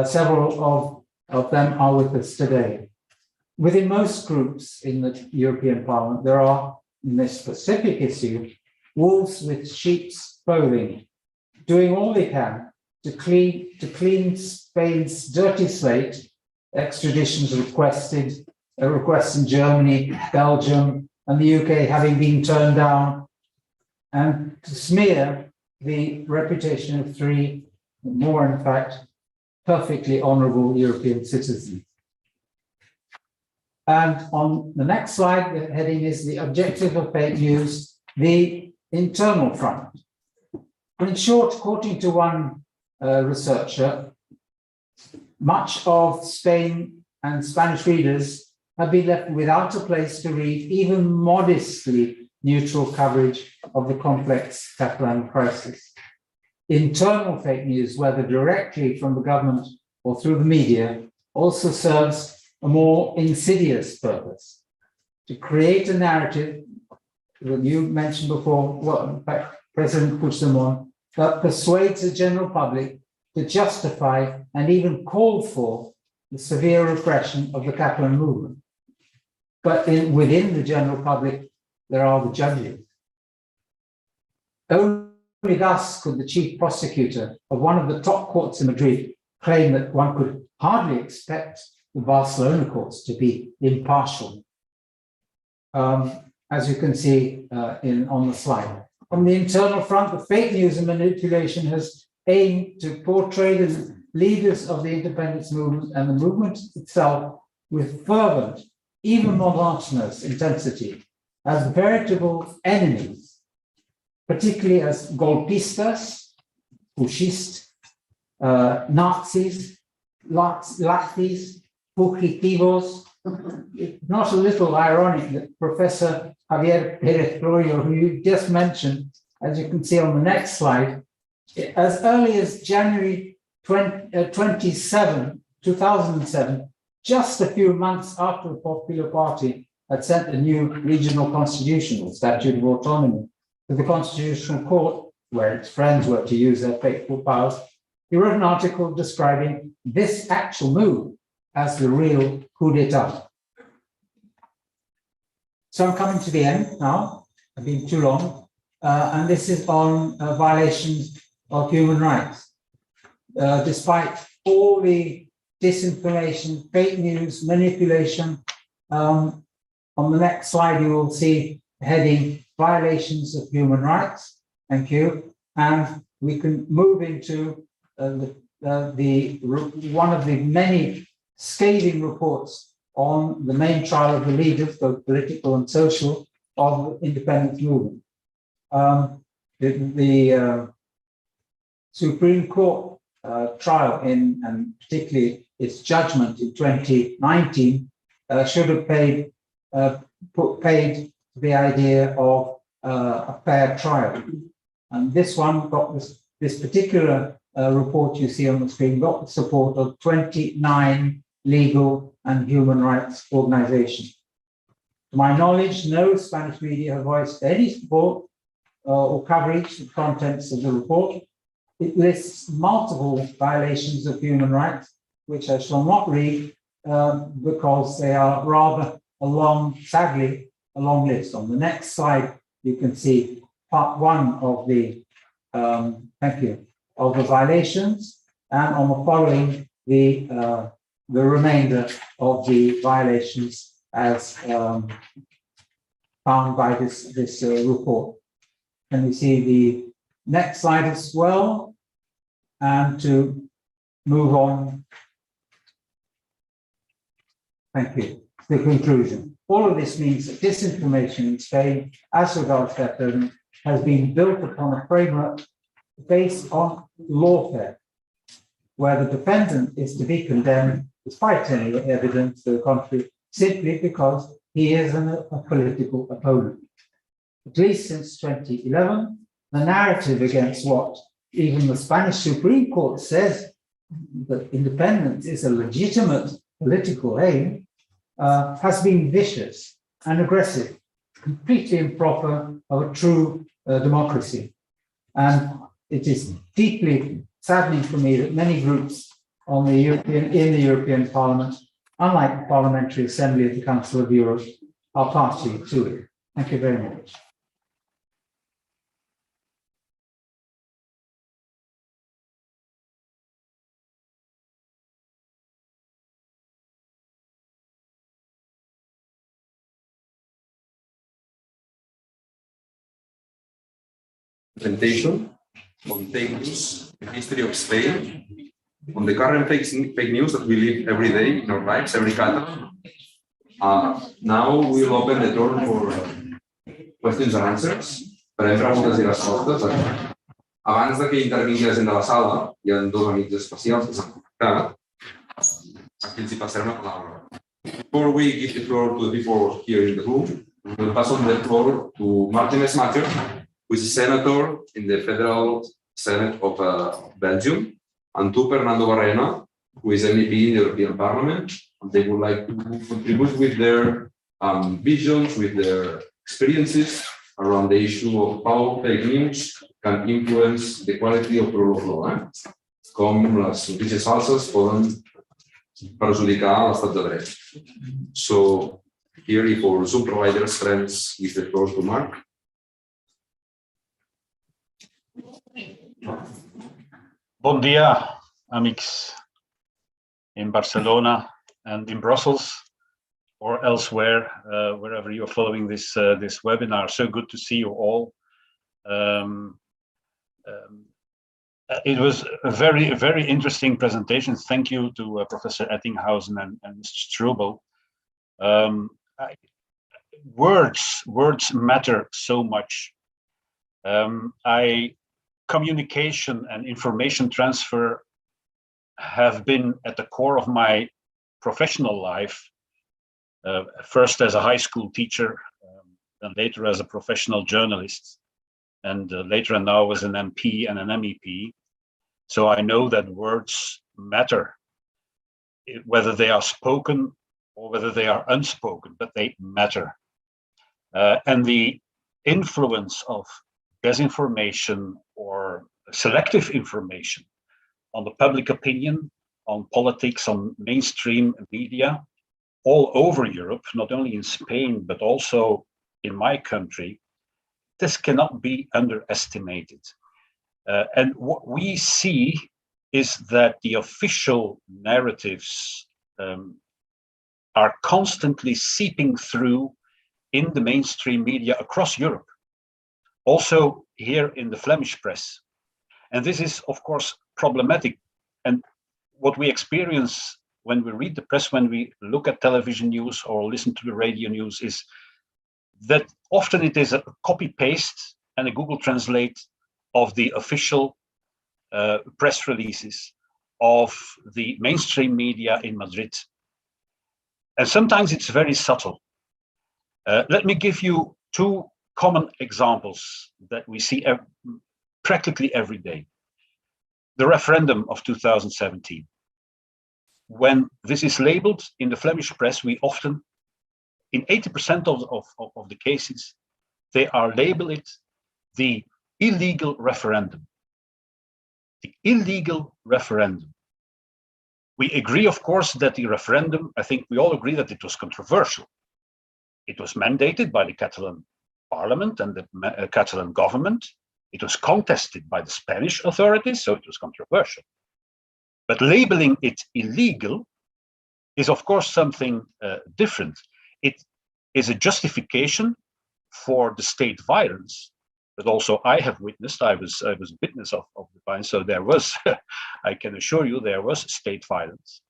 Several of them are with us today. Within most groups in the European Parliament, there are, in this specific issue, wolves with sheep's clothing, doing all they can to clean Spain's dirty slate, extraditions requests in Germany, Belgium, and the UK having been turned down, and to smear the reputation of 3 more, in fact, perfectly honourable European citizens. And on the next slide, the heading is the objective of fake news, the internal front. In short, according to one researcher, much of Spain and Spanish readers have been left without a place to read even modestly neutral coverage of the complex Catalan crisis. Internal fake news, whether directly from the government or through the media, also serves a more insidious purpose, to create a narrative that you mentioned before, well, in fact, President Puigdemont, that persuades the general public to justify and even call for the severe repression of the Catalan movement. But within the general public, there are the judges. Only thus could the chief prosecutor of one of the top courts in Madrid claim that one could hardly expect the Barcelona courts to be impartial, as you can see on the slide. On the internal front, the fake news and manipulation has aimed to portray the leaders of the independence movement and the movement itself with fervent, even monotonous intensity as veritable enemies, particularly as golpistas, fascists, Nazis, Latis, fugitivos. It's not a little ironic that Professor Javier Pérez Florio, who you just mentioned, as you can see on the next slide, as early as January 27, 2007, just a few months after the Popular Party had sent the new regional constitutional statute of autonomy to the Constitutional Court, where its friends were to use their fateful powers, he wrote an article describing this actual move as the real coup d'etat. So I'm coming to the end now. I've been too long. And this is on violations of human rights. Despite all the disinformation, fake news, manipulation, on the next slide, you will see the heading violations of human rights. Thank you. And we can move into the one of the many scathing reports on the main trial of the leaders, both political and social, of the independence movement. The Supreme Court trial and particularly its judgment in 2019 should have paid the idea of a fair trial. And this one got this particular report you see on the screen got the support of 29 legal and human rights organizations. To my knowledge, no Spanish media have voiced any support or coverage of the contents of the report. It lists multiple violations of human rights, which I shall not read because they are rather sadly, a long list. On the next slide, you can see part one of the, of the violations, and on the following, the remainder of the violations as found by this report. Can you see the next slide as well? And to move on. Thank you. The conclusion. All of this means that disinformation in Spain, as regards Catalonia, has been built upon a framework based on lawfare, where the defendant is to be condemned despite any evidence to the contrary, simply because he is a political opponent. At least since 2011, the narrative against what even the Spanish Supreme Court says that independence is a legitimate political aim has been vicious and aggressive, completely improper of a true democracy. And it is deeply saddening for me that many groups in the European Parliament, unlike the Parliamentary Assembly of the Council of Europe, are party to it. Thank you very much. Presentation on fake news, the history of Spain, on the current fake news that we live every day in our lives, every Catalan. Now we'll open the door for questions and answers. Farem preguntes i respostes. Abans de que intervingui la gent de la sala, hi ha dos amics especials que s'han connectat. Aquí els hi passarem la paraula. Before we give the floor to the people here in the room, we'll pass on the floor to Demesmaeker, who is a senator in the Federal Senate of Belgium, and to Pernando Barrena, who is MEP in the European Parliament. And they would like to contribute with their visions, with their experiences around the issue of how fake news can influence the quality of rule of law. Com les notícies falses poden perjudicar l'estat de dret. So, here for Zoom providers, friends, give the floor to Marc. Bon dia, amics in Barcelona and in Brussels or elsewhere, wherever you are following this webinar. So good to see you all. It was a very, very interesting presentation. Thank you to Professor Ettinghausen and Mr. Strubell. Words matter so much. Communication and information transfer have been at the core of my professional life, first as a high school teacher, and later as a professional journalist, and later and now as an MP and an MEP. So I know that words matter, whether they are spoken or whether they are unspoken, but they matter. And the influence of disinformation or selective information on the public opinion, on politics, on mainstream media, all over Europe, not only in Spain, but also in my country, this cannot be underestimated. And what we see is that the official narratives are constantly seeping through in the mainstream media across Europe, also here in the Flemish press. And this is, of course, problematic And what we experience when we read the press, when we look at television news or listen to the radio news, is that often it is a copy-paste and a Google Translate of the official press releases of the mainstream media in Madrid. And sometimes it's very subtle. Let me give you two common examples that we see practically every day. The referendum of 2017. When this is labeled in the Flemish press, we often, in 80% of the cases, they are labeled the illegal referendum. The illegal referendum. We agree, of course, that the referendum, I think we all agree that it was controversial. It was mandated by the Catalan Parliament and the Catalan government. It was contested by the Spanish authorities, so it was controversial. But labeling it illegal is, of course, something different. It is a justification for the state violence, but also I have witnessed, I was a witness of the violence, so there was, I can assure you, there was state violence.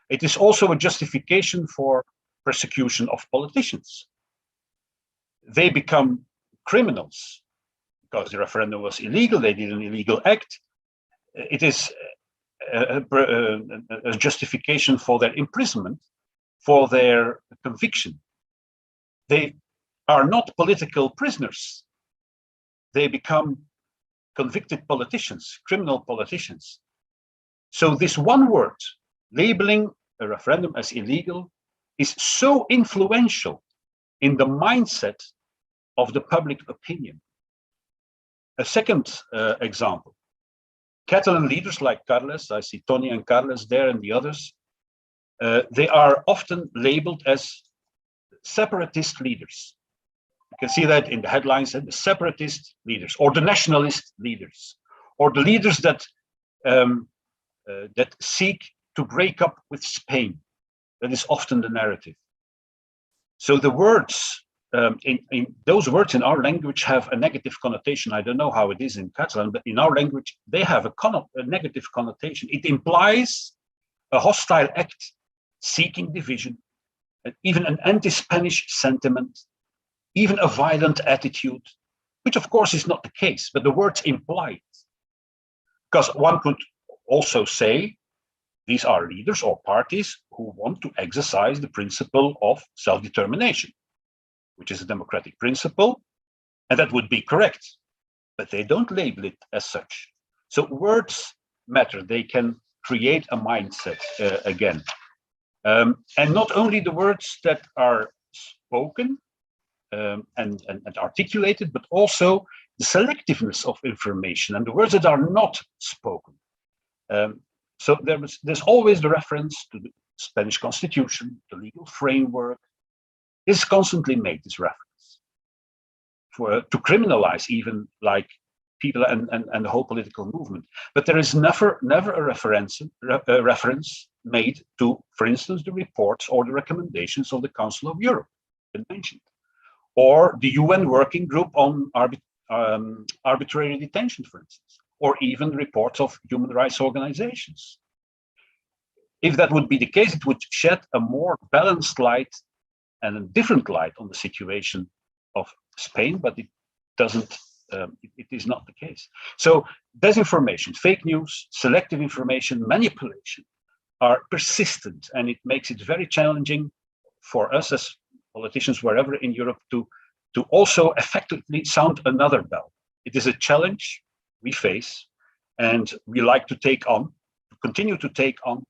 It is also a justification for persecution of politicians. They become criminals because the referendum was illegal, they did an illegal act. It is a justification for their imprisonment, for their conviction. They are not political prisoners. They become convicted politicians, criminal politicians. So this one word, labeling a referendum as illegal, is so influential in the mindset of the public opinion. A second example. Catalan leaders like Carles, I see Tony and Carles there and the others, they are often labeled as separatist leaders. You can see that in the headlines, the separatist leaders, or the nationalist leaders, or the leaders that that seek to break up with Spain. That is often the narrative. So the words, in those words in our language have a negative connotation. I don't know how it is in Catalan, but in our language, they have a negative connotation. It implies a hostile act, seeking division, and even an anti-Spanish sentiment, even a violent attitude, which of course is not the case, but the words imply it. Because one could also say, these are leaders or parties who want to exercise the principle of self-determination, which is a democratic principle, and that would be correct, but they don't label it as such. So words matter, they can create a mindset again. And not only the words that are spoken and articulated, but also the selectiveness of information and the words that are not spoken. So there's always the reference to the Spanish Constitution, the legal framework. Is constantly made, this reference, to criminalize even like people and the whole political movement. But there is never a reference made to, for instance, the reports or the recommendations of the Council of Europe that mentioned, or the UN Working Group on arbitrary detention, for instance, or even reports of human rights organizations. If that would be the case, it would shed a more balanced light and a different light on the situation of Spain, but it doesn't, it is not the case. So disinformation, fake news, selective information, manipulation are persistent, and it makes it very challenging for us as politicians wherever in Europe to also effectively sound another bell. It is a challenge we face and we like to take on, to continue to take on.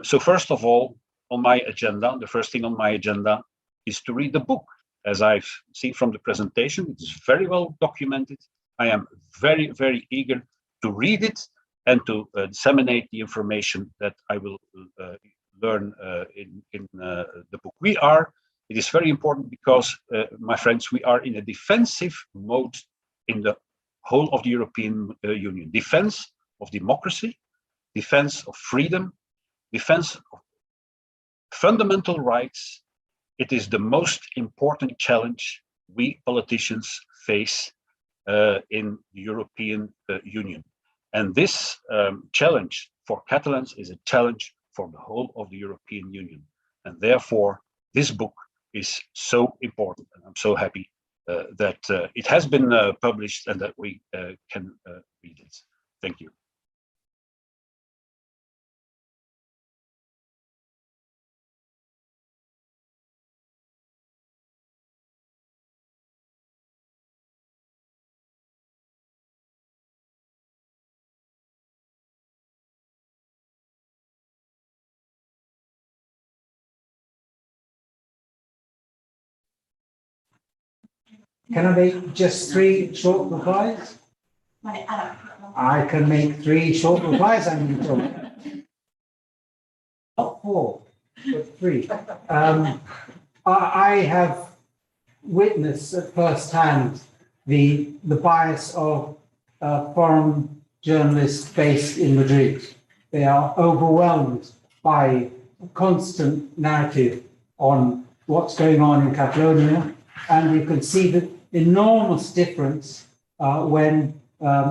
So first of all, on my agenda, the first thing on my agenda is to read the book. As I've seen from the presentation, it's very well documented. I am very, very eager to read it and to disseminate the information that I will learn in the book. It is very important because, my friends, we are in a defensive mode in the whole of the European Union. Defense of democracy, defense of freedom, defense of fundamental rights. It is the most important challenge we politicians face in the European Union. And this challenge for Catalans is a challenge for the whole of the European Union. And therefore, this book is so important. And I'm so happy that it has been published and that we can read it. Thank you. Can I make just 3 short replies? I can make 3 short replies, I'm being told. Not 4, but 3. I have witnessed at first hand the bias of foreign journalists based in Madrid. They are overwhelmed by constant narrative on what's going on in Catalonia, and you can see the enormous difference when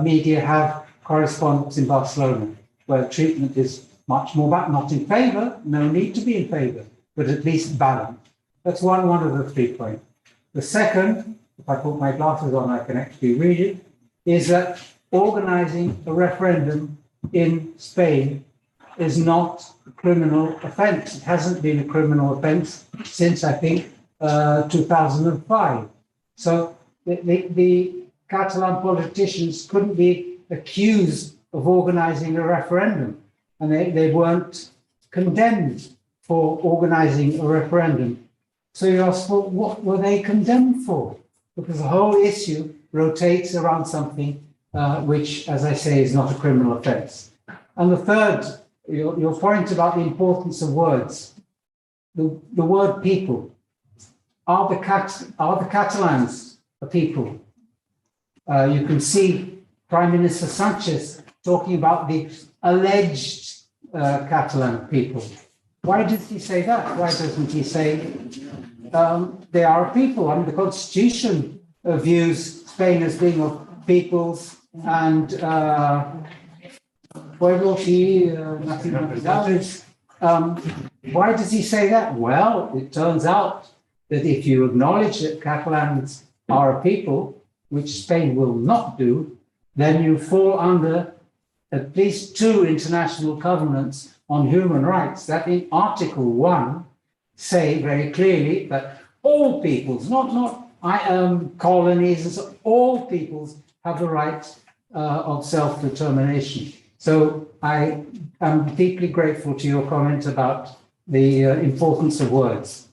media have correspondents in Barcelona, where treatment is much more not in favor, no need to be in favor, but at least balanced. That's one of the 3 points. The second, if I put my glasses on, I can actually read it, is that organizing a referendum in Spain is not a criminal offense. It hasn't been a criminal offense since, I think, 2005. So the Catalan politicians couldn't be accused of organizing a referendum, and they weren't condemned for organizing a referendum. So you ask, well, what were they condemned for? Because the whole issue rotates around something which, as I say, is not a criminal offense. And the third, your point about the importance of words, the word people. Are the Catalans a people? You can see Prime Minister Sanchez talking about the alleged Catalan people. Why does he say that? Why doesn't he say they are a people? I mean, the Constitution views Spain as being of peoples and pueblos y nacionalidades. Why does he say that? Well, it turns out that if you acknowledge that Catalans are a people, which Spain will not do, then you fall under at least 2 international covenants on human rights that in Article 1 say very clearly that all peoples, not colonies, and so all peoples have the right of self-determination. So I am deeply grateful to your comment about the importance of words.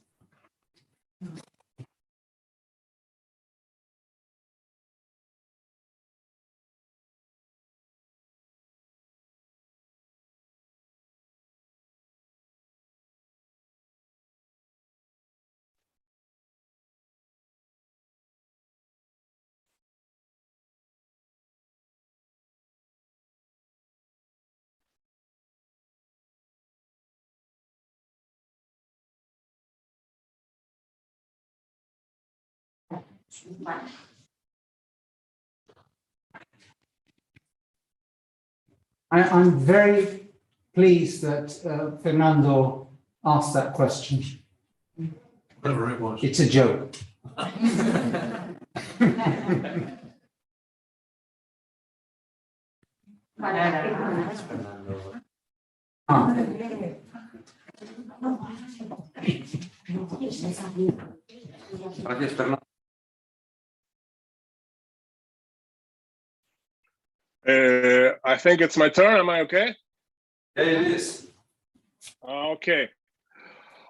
I'm very pleased that Fernando asked that question. Whatever it was. It's a joke. Gracias, Fernando. I think it's my turn. Am I okay? Yeah, it is. Okay.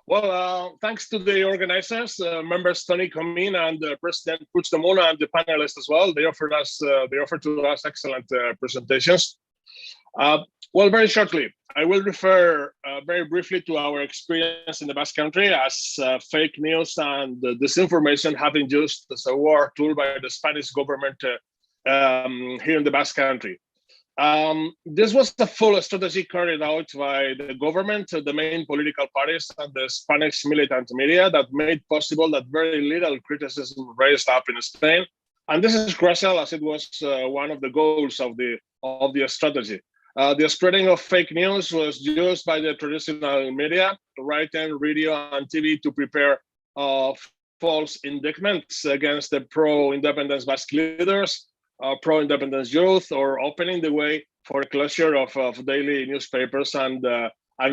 Well, thanks to the organizers, members Tony Comín and President Puigdemont and the panelists as well. They offered to us excellent presentations. Well, very shortly, I will refer very briefly to our experience in the Basque Country as fake news and disinformation have been used as a war tool by the Spanish government here in the Basque Country. This was a full strategy carried out by the government, the main political parties, and the Spanish militant media that made possible that very little criticism raised up in Spain. And this is crucial, as it was one of the goals of the strategy. The spreading of fake news was used by the traditional media, writing, radio, and TV to prepare false indictments against the pro-independence Basque leaders, pro-independence youth, or opening the way for the closure of daily newspapers and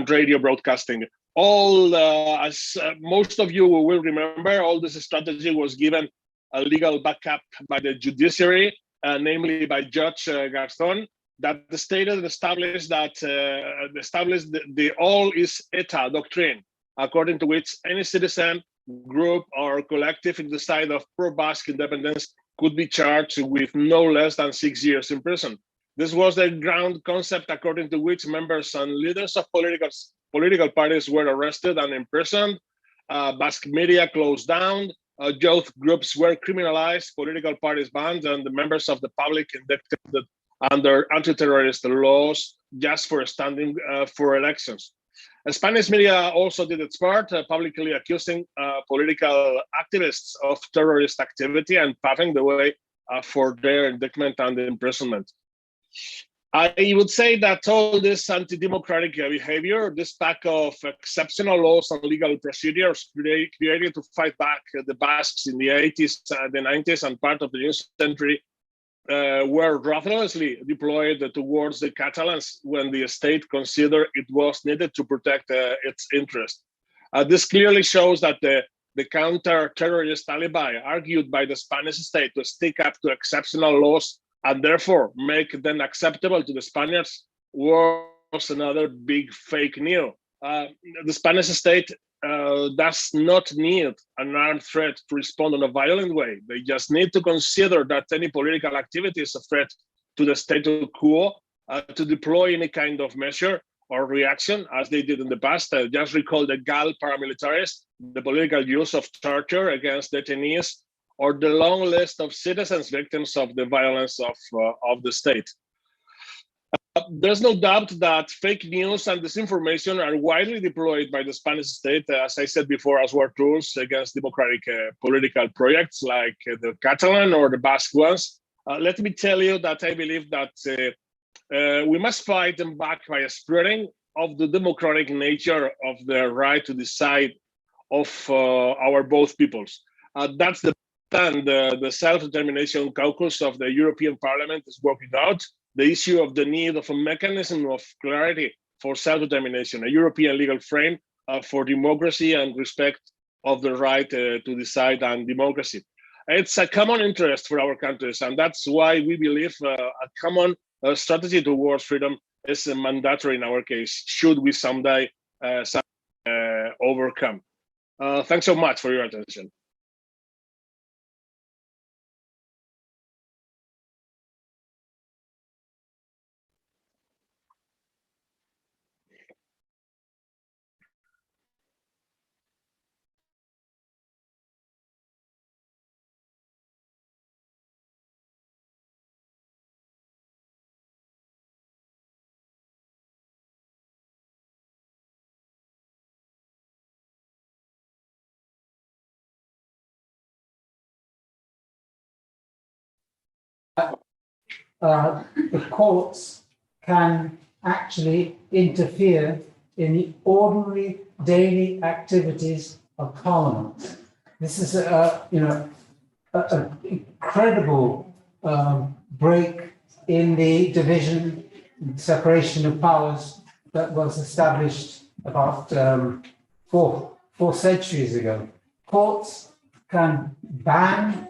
radio broadcasting. All, as most of you will remember, all this strategy was given a legal backup by the judiciary, namely by Judge Garzón, that stated and established that the all is ETA doctrine, according to which any citizen, group, or collective in the side of pro-Basque independence could be charged with no less than 6 years in prison. This was the ground concept according to which members and leaders of political parties were arrested and imprisoned, Basque media closed down, youth groups were criminalized, political parties banned, and the members of the public indicted under anti-terrorist laws just for standing for elections. Spanish media also did its part, publicly accusing political activists of terrorist activity and paving the way for their indictment and imprisonment. I would say that all this anti-democratic behavior, this pack of exceptional laws and legal procedures created to fight back the Basques in the 80s, the 90s, and part of the new century, were ruthlessly deployed towards the Catalans when the state considered it was needed to protect its interests. This clearly shows that the counter-terrorist alibi argued by the Spanish state to stick up to exceptional laws and therefore make them acceptable to the Spaniards was another big fake news. The Spanish state does not need an armed threat to respond in a violent way. They just need to consider that any political activity is a threat to the status quo, to deploy any kind of measure or reaction, as they did in the past. Just recall the GAL paramilitaries, the political use of torture against detainees, or the long list of citizens victims of the violence of the state. There's no doubt that fake news and disinformation are widely deployed by the Spanish state, as I said before, as war tools against democratic political projects like the Catalan or the Basque ones. Let me tell you that I believe that we must fight them back by a spreading of the democratic nature of the right to decide of our both peoples. That's the plan the self-determination caucus of the European Parliament is working out. The issue of the need of a mechanism of clarity for self-determination, a European legal frame for democracy and respect of the right to decide on democracy. It's a common interest for our countries, and that's why we believe a common strategy towards freedom is mandatory in our case, should we someday overcome. Thanks so much for your attention. The courts can actually interfere in the ordinary daily activities of Parliament. This is an incredible break in the division, separation of powers that was established about four centuries ago. Courts can ban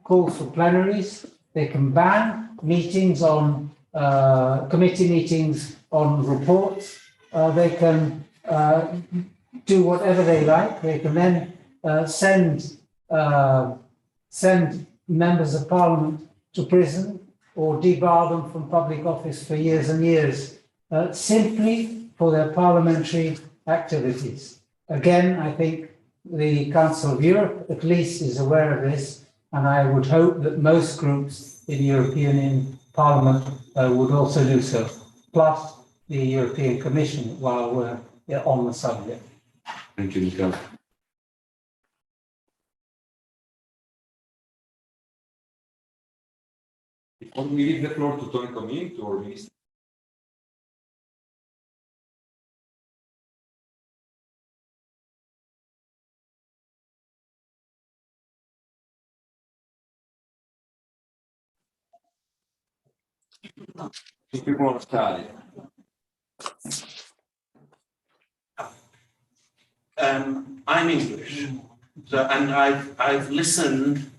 calls for plenaries. They can ban meetings on committee meetings on reports. They can do whatever they like. They can then send members of Parliament to prison or debar them from public office for years and years, simply for their parliamentary activities. Again, I think the Council of Europe at least is aware of this, and I would hope that most groups in the European Parliament would also do so, plus the European Commission while we're on the subject. Thank you, Michael. Before we give the floor to Tony Comín, to our Minister People of Italy. I'm English, and I've listened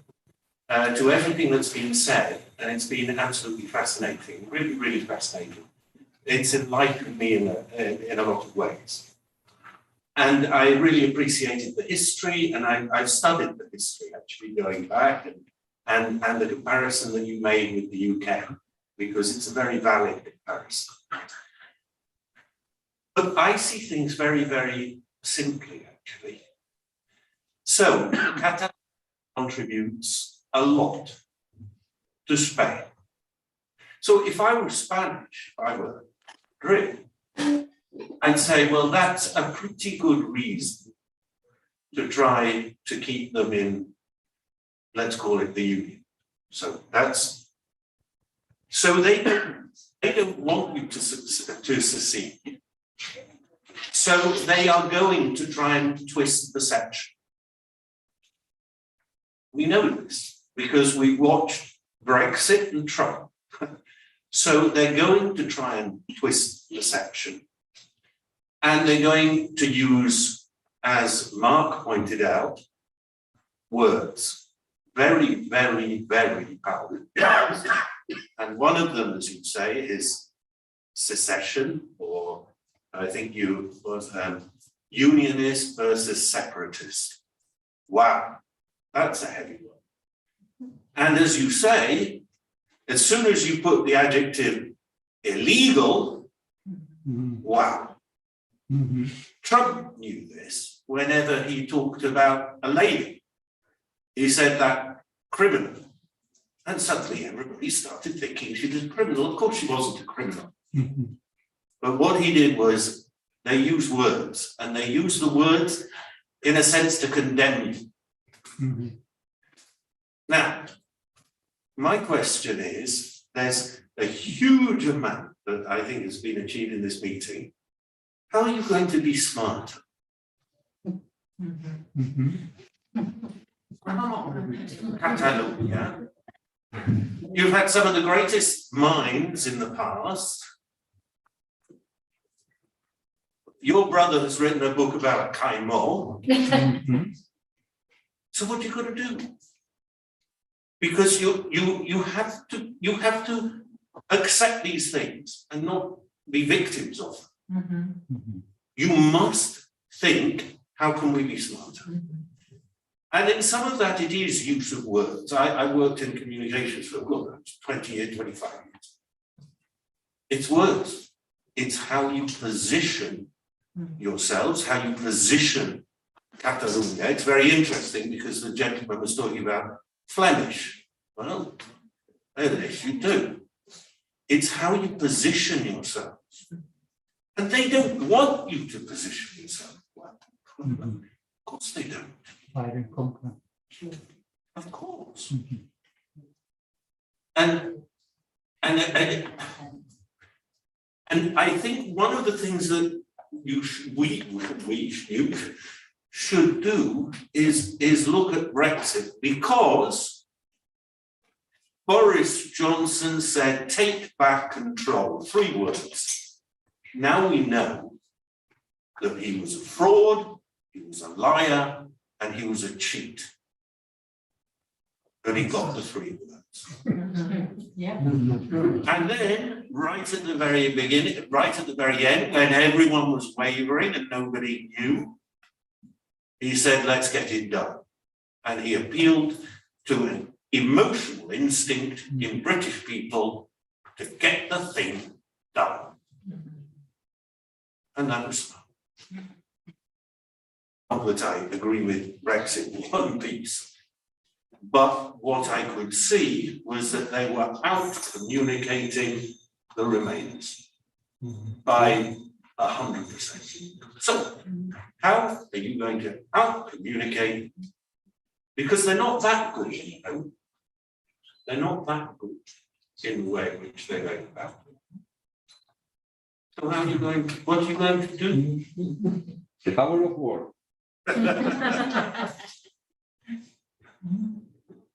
to everything that's been said, and it's been absolutely fascinating, really, really fascinating. It's enlightened me in a lot of ways. And I really appreciated the history, and I've studied the history actually going back, and the comparison that you made with the UK, because it's a very valid comparison. But I see things very, very simply, actually. So, Catalan contributes a lot to Spain. So if I were Spanish, if I were Madrid, I'd say, well, that's a pretty good reason to try to keep them in, let's call it the union. So they don't want you to secede. So they are going to try and twist the section. We know this because we watched Brexit and Trump. So they're going to try and twist the section. And they're going to use, as Mark pointed out, words. Very, very, very powerful. And one of them, as you say, is secession, or I think unionist versus separatist. Wow, that's a heavy one. And as you say, as soon as you put the adjective illegal, wow. Trump knew this whenever he talked about a lady. He said that criminal. And suddenly everybody started thinking she was a criminal. Of course she wasn't a criminal. But what he did was they used words, and they used the words in a sense to condemn you. Now, my question is, there's a huge amount that I think has been achieved in this meeting. How are you going to be smarter? Catalonia. You've had some of the greatest minds in the past. Your brother has written a book about Caimo. So what are you going to do? Because you have to accept these things and not be victims of them. You must think, how can we be smarter? And in some of that, it is use of words. I worked in communications for 20 years, 25 years. It's words. It's how you position yourselves, how you position Catalonia. It's very interesting because the gentleman was talking about Flemish. Well, there's an issue too. It's how you position yourselves. And they don't want you to position yourself well. Of course they don't. Of course. And I think one of the things that you should do is look at Brexit, because Boris Johnson said, take back control, 3 words. Now we know that he was a fraud, he was a liar, and he was a cheat. And he got the 3 words. Yeah. And then, right at the very beginning, right at the very end, when everyone was wavering and nobody knew, he said, let's get it done. And he appealed to an emotional instinct in British people to get the thing done. And that was smart. Not that I agree with Brexit in one piece, but what I could see was that they were out communicating the Remainers by 100%. So, how are you going to out communicate? Because they're not that good, you know. They're not that good in the way in which they're going about it. So how are you going to, what are you going to do? The power of war.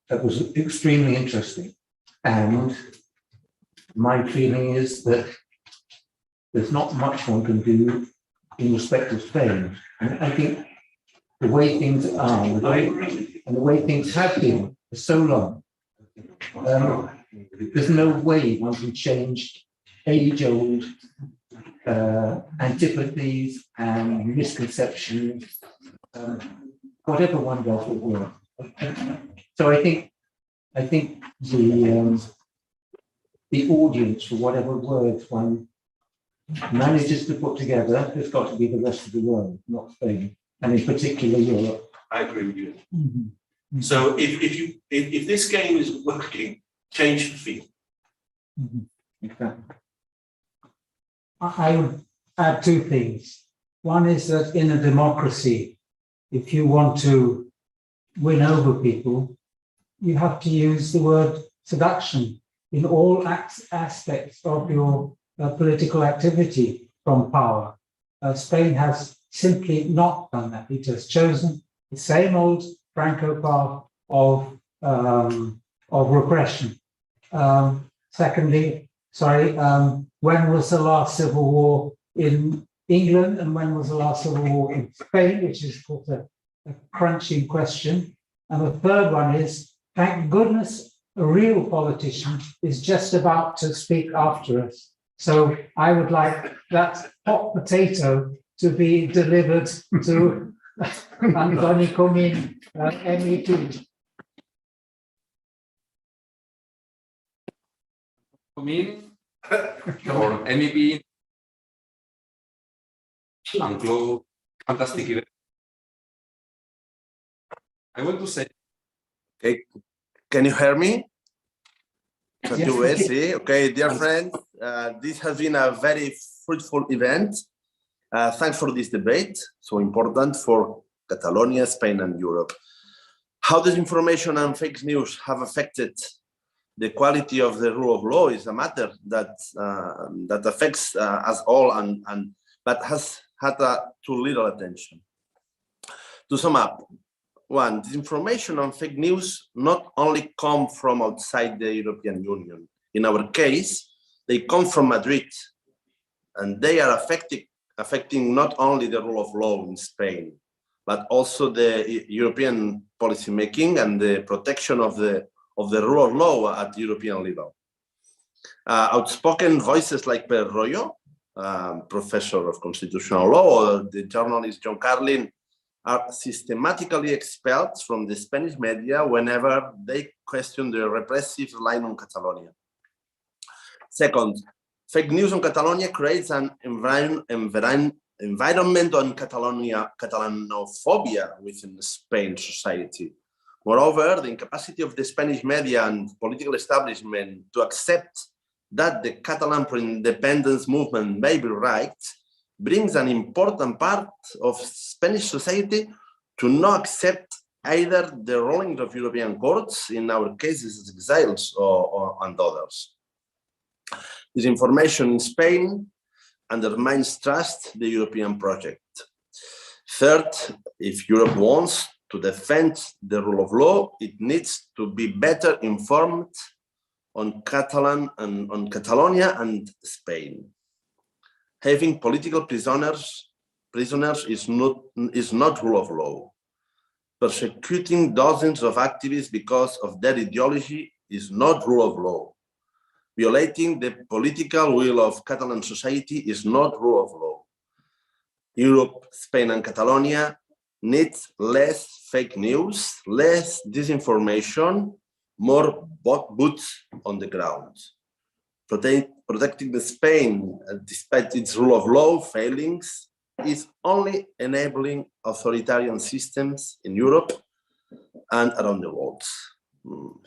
That was extremely interesting. And my feeling is that there's not much one can do in respect of Spain. And I think the way things are, and the way things have been for so long, there's no way one can change age-old antipathies and misconceptions, whatever one does with work. So I think the audience for whatever words one manages to put together has got to be the rest of the world, not Spain, and in particular Europe. I agree with you. So if this game is working, change the field. Exactly. I would add two things. One is that in a democracy, if you want to win over people, you have to use the word seduction in all aspects of your political activity from power. Spain has simply not done that. It has chosen the same old Franco path of repression. Secondly, when was the last civil war in England and when was the last civil war in Spain, which is of course a crunching question. And the third one is, thank goodness a real politician is just about to speak after us. So I would like that hot potato to be delivered to Antoni Comín, MEP. Comín or MEP, Jean-Claude, fantastic event. I want to say. Okay, can you hear me? Yes. Okay, dear friends, this has been a very fruitful event. Thanks for this debate, so important for Catalonia, Spain, and Europe. How disinformation and fake news have affected the quality of the rule of law is a matter that that affects us all, but has had too little attention. To sum up, one, disinformation and fake news not only come from outside the European Union. In our case, they come from Madrid, and they are affecting not only the rule of law in Spain, but also the European policymaking and the protection of the rule of law at European level. Outspoken voices like Per Royo, professor of constitutional law, or the journalist John Carlin, are systematically expelled from the Spanish media whenever they question the repressive line on Catalonia. Second, fake news on Catalonia creates an environment on Catalanophobia within Spain society. Moreover, the incapacity of the Spanish media and political establishment to accept that the Catalan independence movement may be right brings an important part of Spanish society to not accept either the ruling of European courts, in our cases exiles and others. Disinformation in Spain undermines trust in the European project. Third, if Europe wants to defend the rule of law, it needs to be better informed on Catalan and on Catalonia and Spain. Having political prisoners is not rule of law. Persecuting dozens of activists because of their ideology is not rule of law. Violating the political will of Catalan society is not rule of law. Europe, Spain, and Catalonia need less fake news, less disinformation, more boots on the ground. Protecting the Spain, despite its rule of law failings, is only enabling authoritarian systems in Europe and around the world.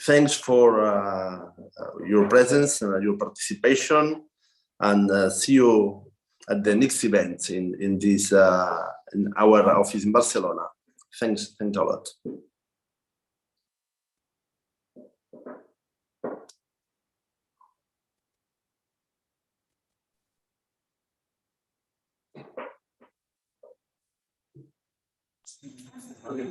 Thanks for your presence and your participation, and see you at the next event in our office in Barcelona. Thanks a lot. Okay.